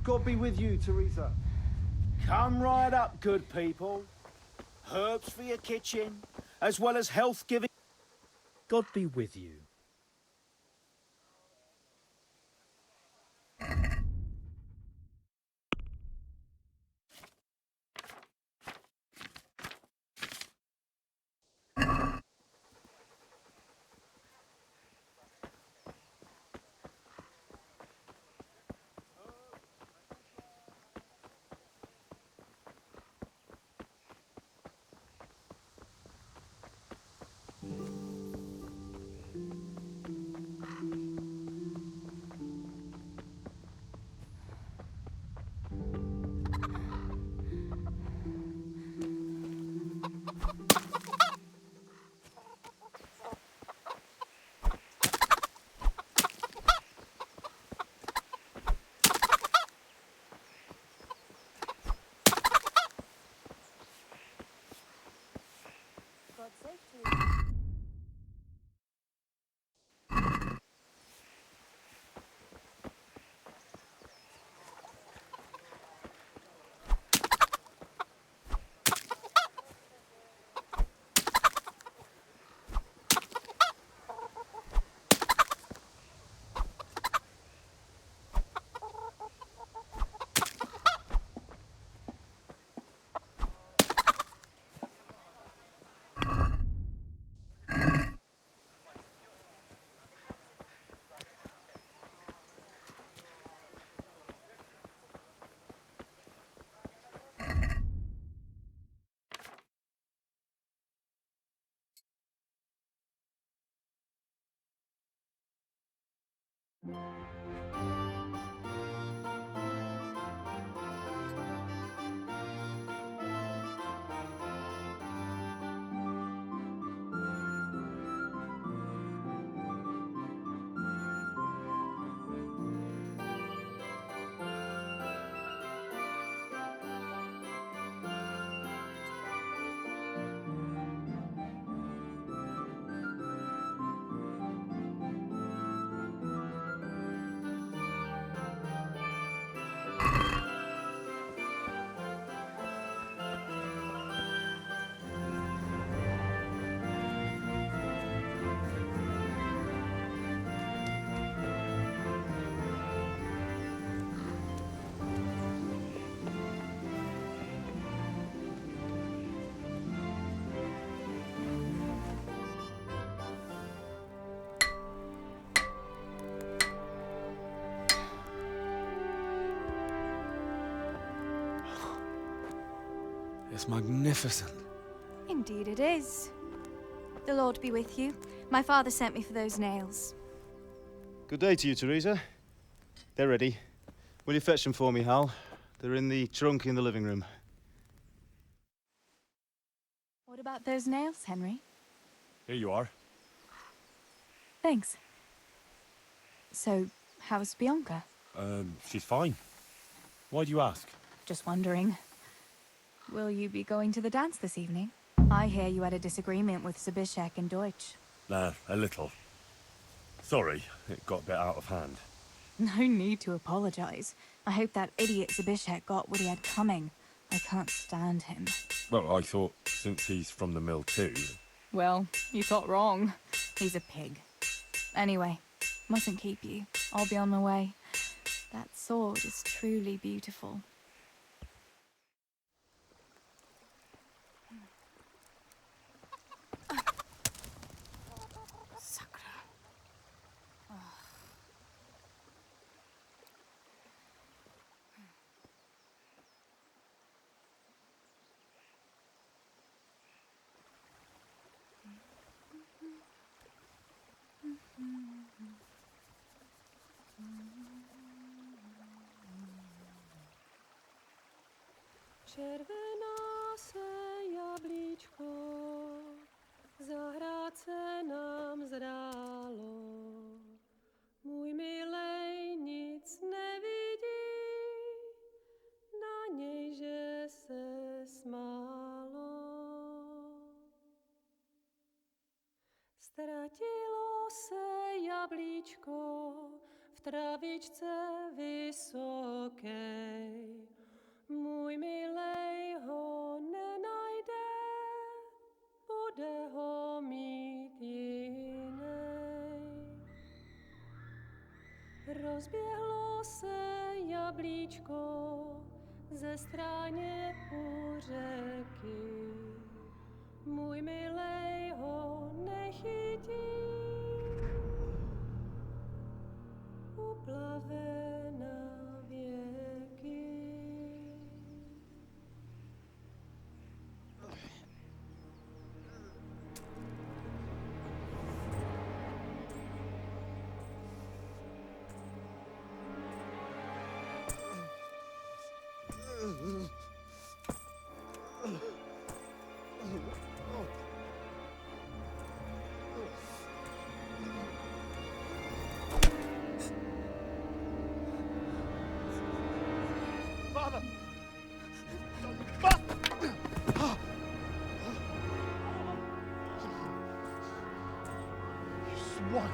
God be with you, Teresa. Come right up, good people. Herbs for your kitchen, as well as health-giving. God be with you.
God save Teresa.
It's magnificent.
Indeed it is. The Lord be with you. My father sent me for those nails.
Good day to you, Teresa. They're ready. Will you fetch them for me, Hal? They're in the trunk in the living room.
What about those nails, Henry?
Here you are.
Thanks. So, how's Bianca?
She's fine. Why do you ask?
Just wondering. Will you be going to the dance this evening? I hear you had a disagreement with Zabishek and Deutsch.
A little. Sorry, it got a bit out of hand.
No need to apologize. I hope that idiot Zabishek got what he had coming. I can't stand him.
Well, I thought, since he's from the mill too...
Well, you thought wrong. He's a pig. Anyway, mustn't keep you. I'll be on my way. That sword is truly beautiful.
Červená se jablíčko, zahrát se nám zdálo. Můj milej nic nevidí, na něj, že se smálo. Ztratilo se jablíčko v travičce vysokej. Můj milej ho nenajde, bude ho mít jinej. Rozběhlo se jablíčko ze stráně u řeky. Můj milej ho nechytí, uplave na věky.
Father! Swine!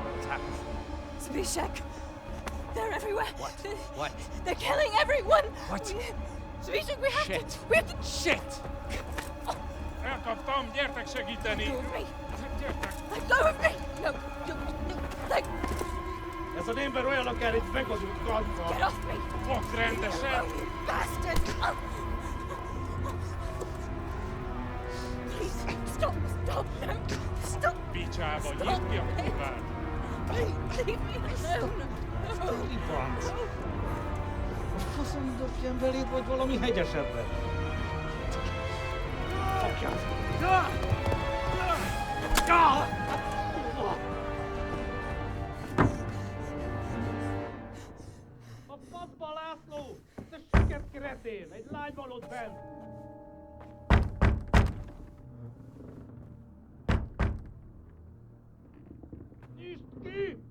What's happened?
Zbyszek! They're everywhere!
What? What?
They're killing everyone!
What?
Zbyszek, we have
Shit!
to... We have to...
Shit!
Elkaptam, gyertek segíteni!
Go with me!
Gyertek!
Let go of me! No, no, no, let...
Ez az ember olyan, akár egy megadott karddal!
Get off me!
Fogd rendesen!
You bastard! Oh. Please, stop, stop, no, stop!
Picsába, nyisd ki a kurvát!
Leave me alone! No!
Deliverance! A faszom dobjam beléd, vagy valami hegyesebbre? Fogjad! A faszba, László! Te süket kretén! Egy lány van ott bent! Nyisd ki!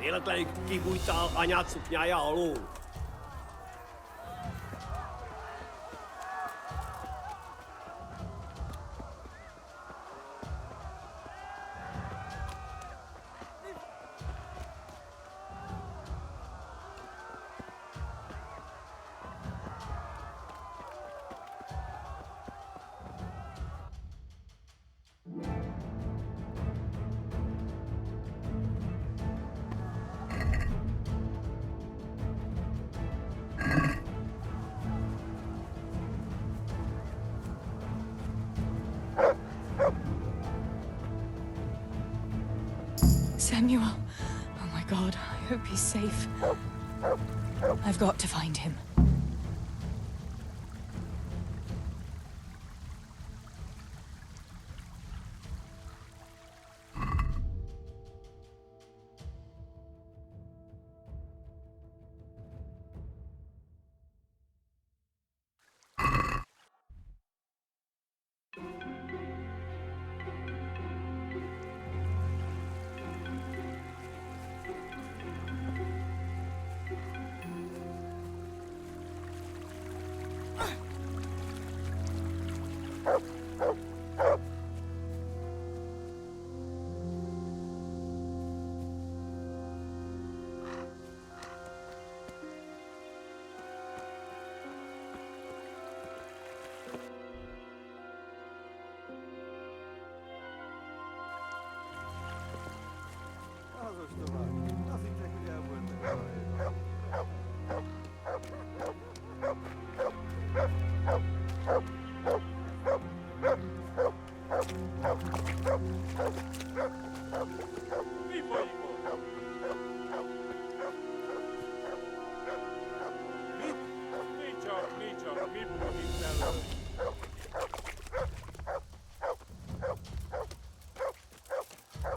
Véletlenül kibújtál anyád szuknyája alól?
Samuel. Oh my God, I hope he's safe. I've got to find him.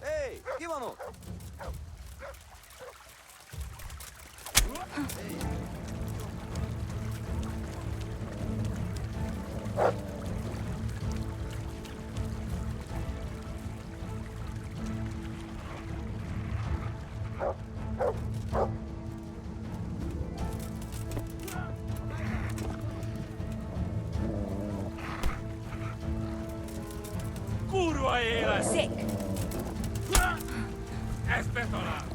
Hey, ki van ott?
Kurva élet!
Sick!
Ezt betalál!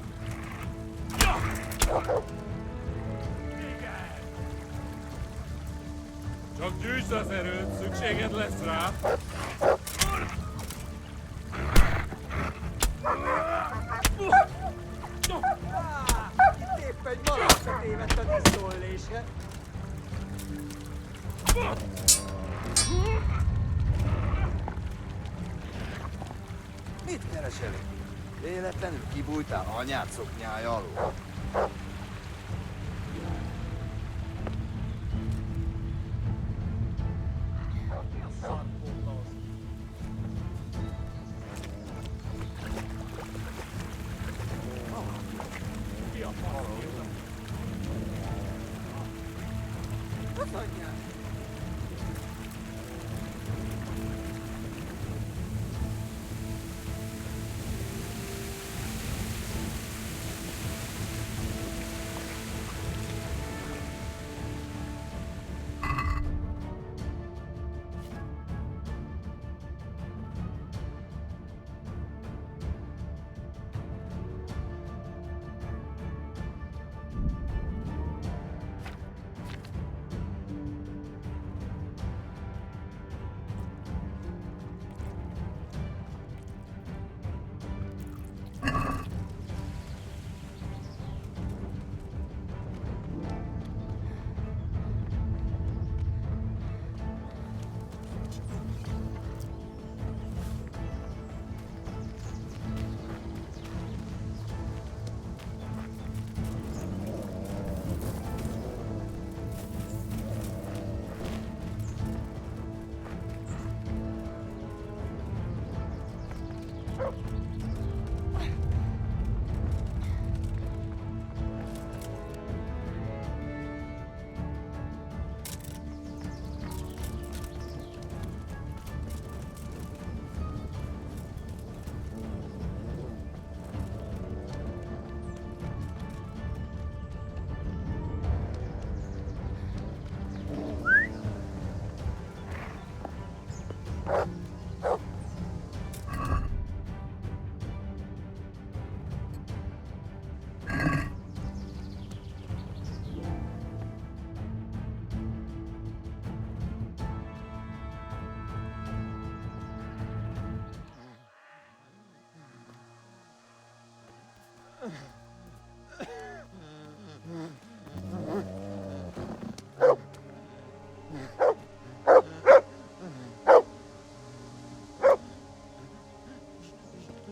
Igen! Csak gyűjtsd az erőt, szükséged lesz rá!
Itt épp egy malac tévedt a disznóölése. Mit keresel itt? Véletlenül kibújtál anyád szoknyája alól?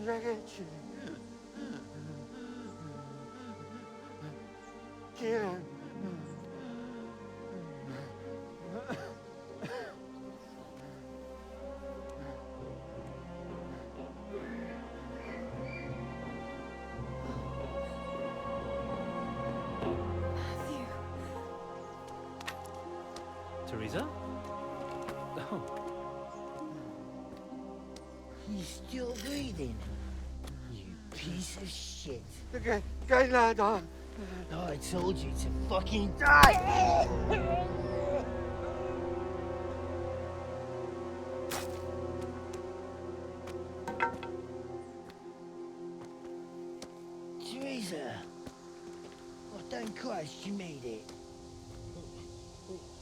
Ragazzi. Chi è?
Teresa? Oh.
He's still breathing. You piece of shit.
Cái là đó.
Oh, I told you to fucking die! Teresa! Oh, thank Christ you made it.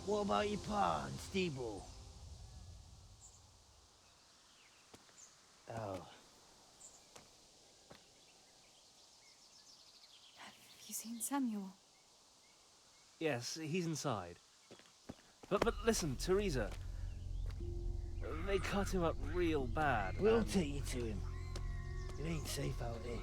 What about your pa and Steeble? Oh.
Have you seen Samuel?
Yes, he's inside. But listen, Teresa. They cut him up real bad.
We'll take you to him. It ain't safe out there.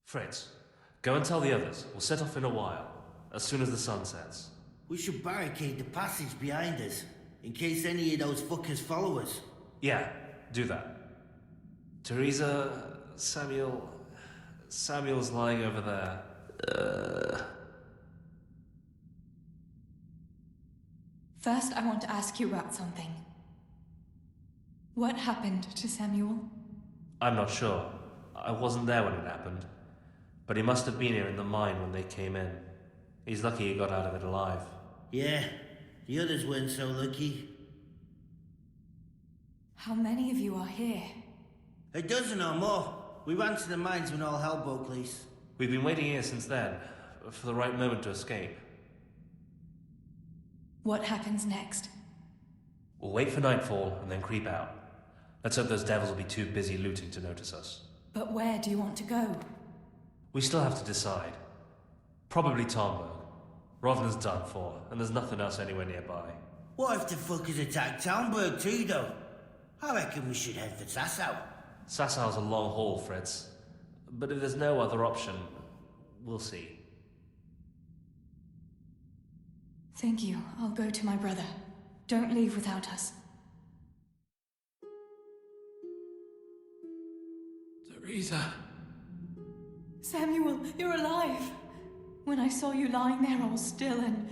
Fritz, go and tell the others. We'll set off in a while, as soon as the sun sets.
We should barricade the passage behind us, in case any of those fuckers follow us.
Yeah, do that. Teresa, Samuel's lying over there.
First, I want to ask you about something. What happened to Samuel?
I'm not sure. I wasn't there when it happened. But he must have been here in the mine when they came in. He's lucky he got out of it alive.
Yeah, the others weren't so lucky.
How many of you are here?
A dozen or more. We ran to the mines when all hell broke loose.
We've been waiting here since then, for the right moment to escape.
What happens next?
We'll wait for nightfall and then creep out. Let's hope those devils will be too busy looting to notice us.
But where do you want to go?
We still have to decide. Probably Talmberg. Rovna's done for, and there's nothing else anywhere nearby.
What if the fuckers attack Talmberg too, though? I reckon we should head for Sasau.
Sassau's a long haul, Fritz. But if there's no other option, we'll see.
Thank you. I'll go to my brother. Don't leave without us.
Teresa.
Samuel, you're alive! When I saw you lying there all still and...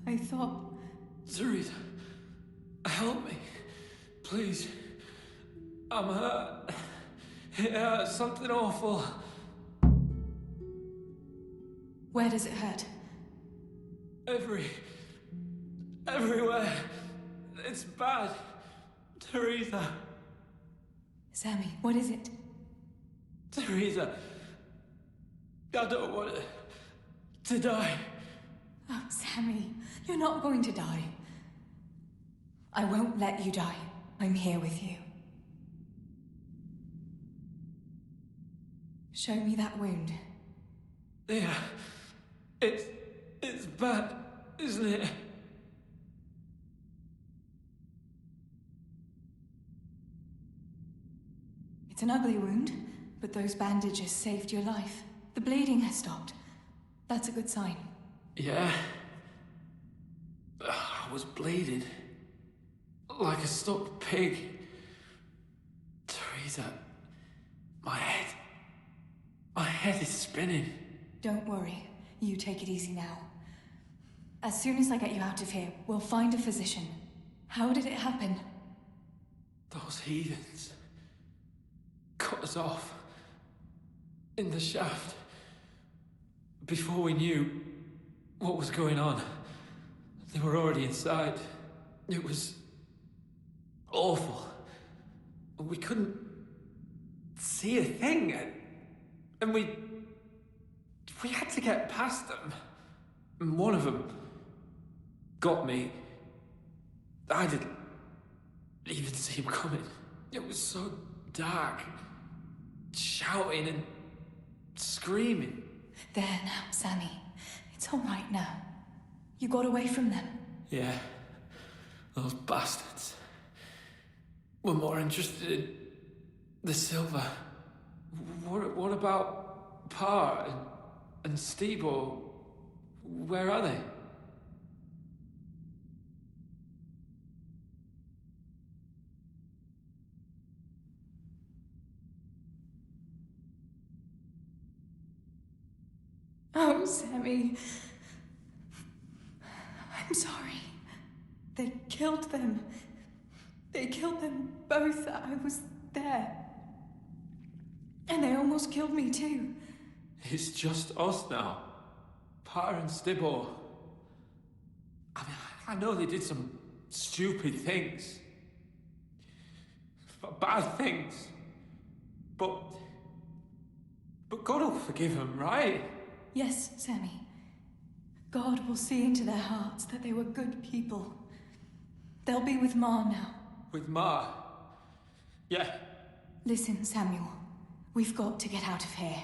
I thought...
Teresa, help me. Please. I'm hurt. It hurts something awful.
Where does it hurt?
Everywhere. It's bad. Teresa.
Sammy, what is it?
Teresa. I don't want to die.
Oh, Sammy, you're not going to die. I won't let you die. I'm here with you. Show me that wound.
Yeah. It's bad, isn't it?
It's an ugly wound, but those bandages saved your life. The bleeding has stopped. That's a good sign.
Yeah. I was bleeding. Like a stuck pig. Teresa, my head is spinning.
Don't worry. You take it easy now. As soon as I get you out of here, we'll find a physician. How did it happen?
Those heathens cut us off in the shaft. Before we knew, what was going on. They were already inside. It was awful. We couldn't see a thing, and we had to get past them. And one of them got me. I didn't even see him coming. It was so dark. Shouting and screaming.
There now, Sammy. It's all right now. You got away from them.
Yeah, those bastards were more interested in the silver. What about Pa and Stebo? Where are they?
Oh, Sammy. I'm sorry. They killed them. They killed them both. I was there. And they almost killed me too.
It's just us now. Pa and Stibor. I mean, I know they did some stupid things. Bad things. But God will forgive them, right?
Yes, Sammy. God will see into their hearts that they were good people. They'll be with Ma now.
With Ma? Yeah.
Listen, Samuel. We've got to get out of here.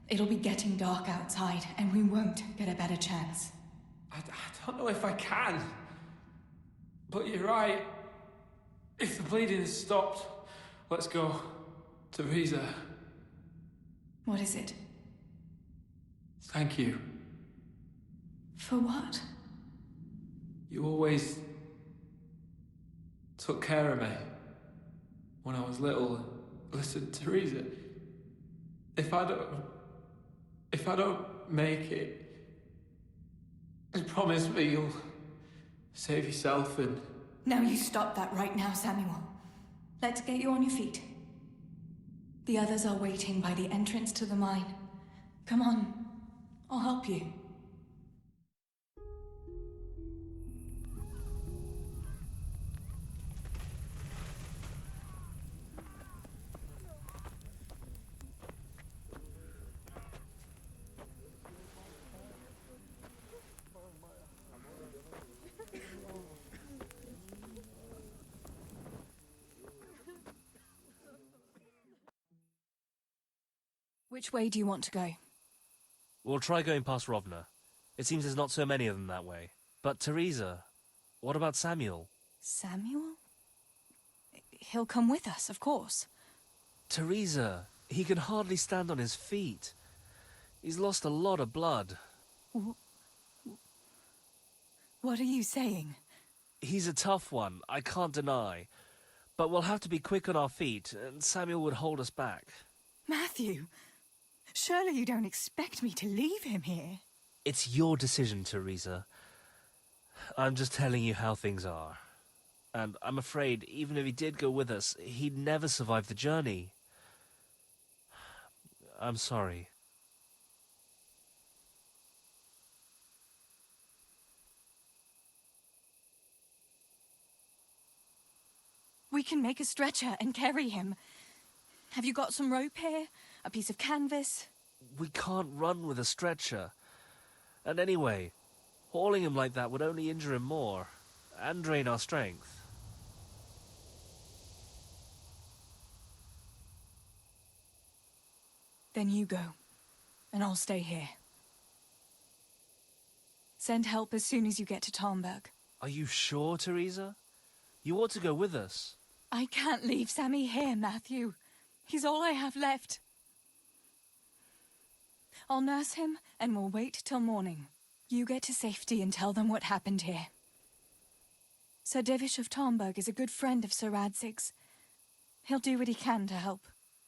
It'll be getting dark outside, and we won't get a better chance.
I don't know if I can. But you're right. If the bleeding has stopped, let's go. Teresa.
What is it?
Thank you.
For what?
You always took care of me when I was little. Listen, Teresa, if I don't make it, promise me you'll save yourself and...
Now you stop that right now, Samuel. Let's get you on your feet. The others are waiting by the entrance to the mine. Come on, I'll help you. Which way do you want to go?
We'll try going past Rovna. It seems there's not so many of them that way. But Teresa, what about Samuel?
Samuel? He'll come with us, of course.
Teresa, he can hardly stand on his feet. He's lost a lot of blood.
What are you saying?
He's a tough one, I can't deny. But we'll have to be quick on our feet, and Samuel would hold us back.
Matthew, surely you don't expect me to leave him here?
It's your decision, Teresa. I'm just telling you how things are. And I'm afraid, even if he did go with us, he'd never survive the journey. I'm sorry.
We can make a stretcher and carry him. Have you got some rope here? A piece of canvas?
We can't run with a stretcher. And anyway, hauling him like that would only injure him more, and drain our strength.
Then you go, and I'll stay here. Send help as soon as you get to Tarnberg.
Are you sure, Teresa? You ought to go with us.
I can't leave Sammy here, Matthew. He's all I have left. I'll nurse him, and we'll wait till morning. You get to safety and tell them what happened here. Sir Divish of Tarnberg is a good friend of Sir Radzig's. He'll do what he can to help.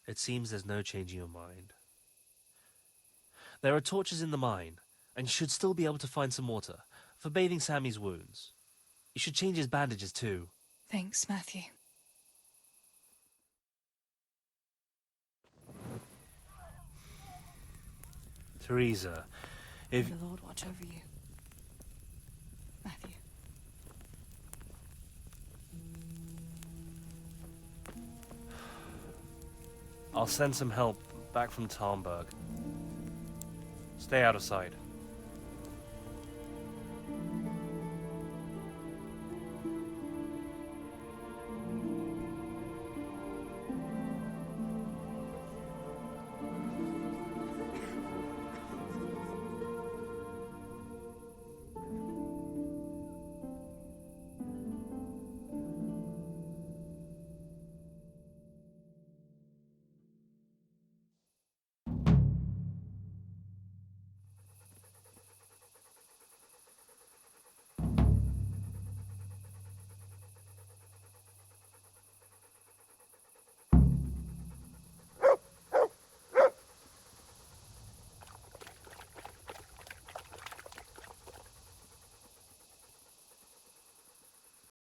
It seems there's no changing your mind. There are torches in the mine, and you should still be able to find some water for bathing Sammy's wounds. You should change his bandages too.
Thanks, Matthew.
Teresa, if...
May the Lord watch over you.
I'll send some help back from Talmberg. Stay out of sight.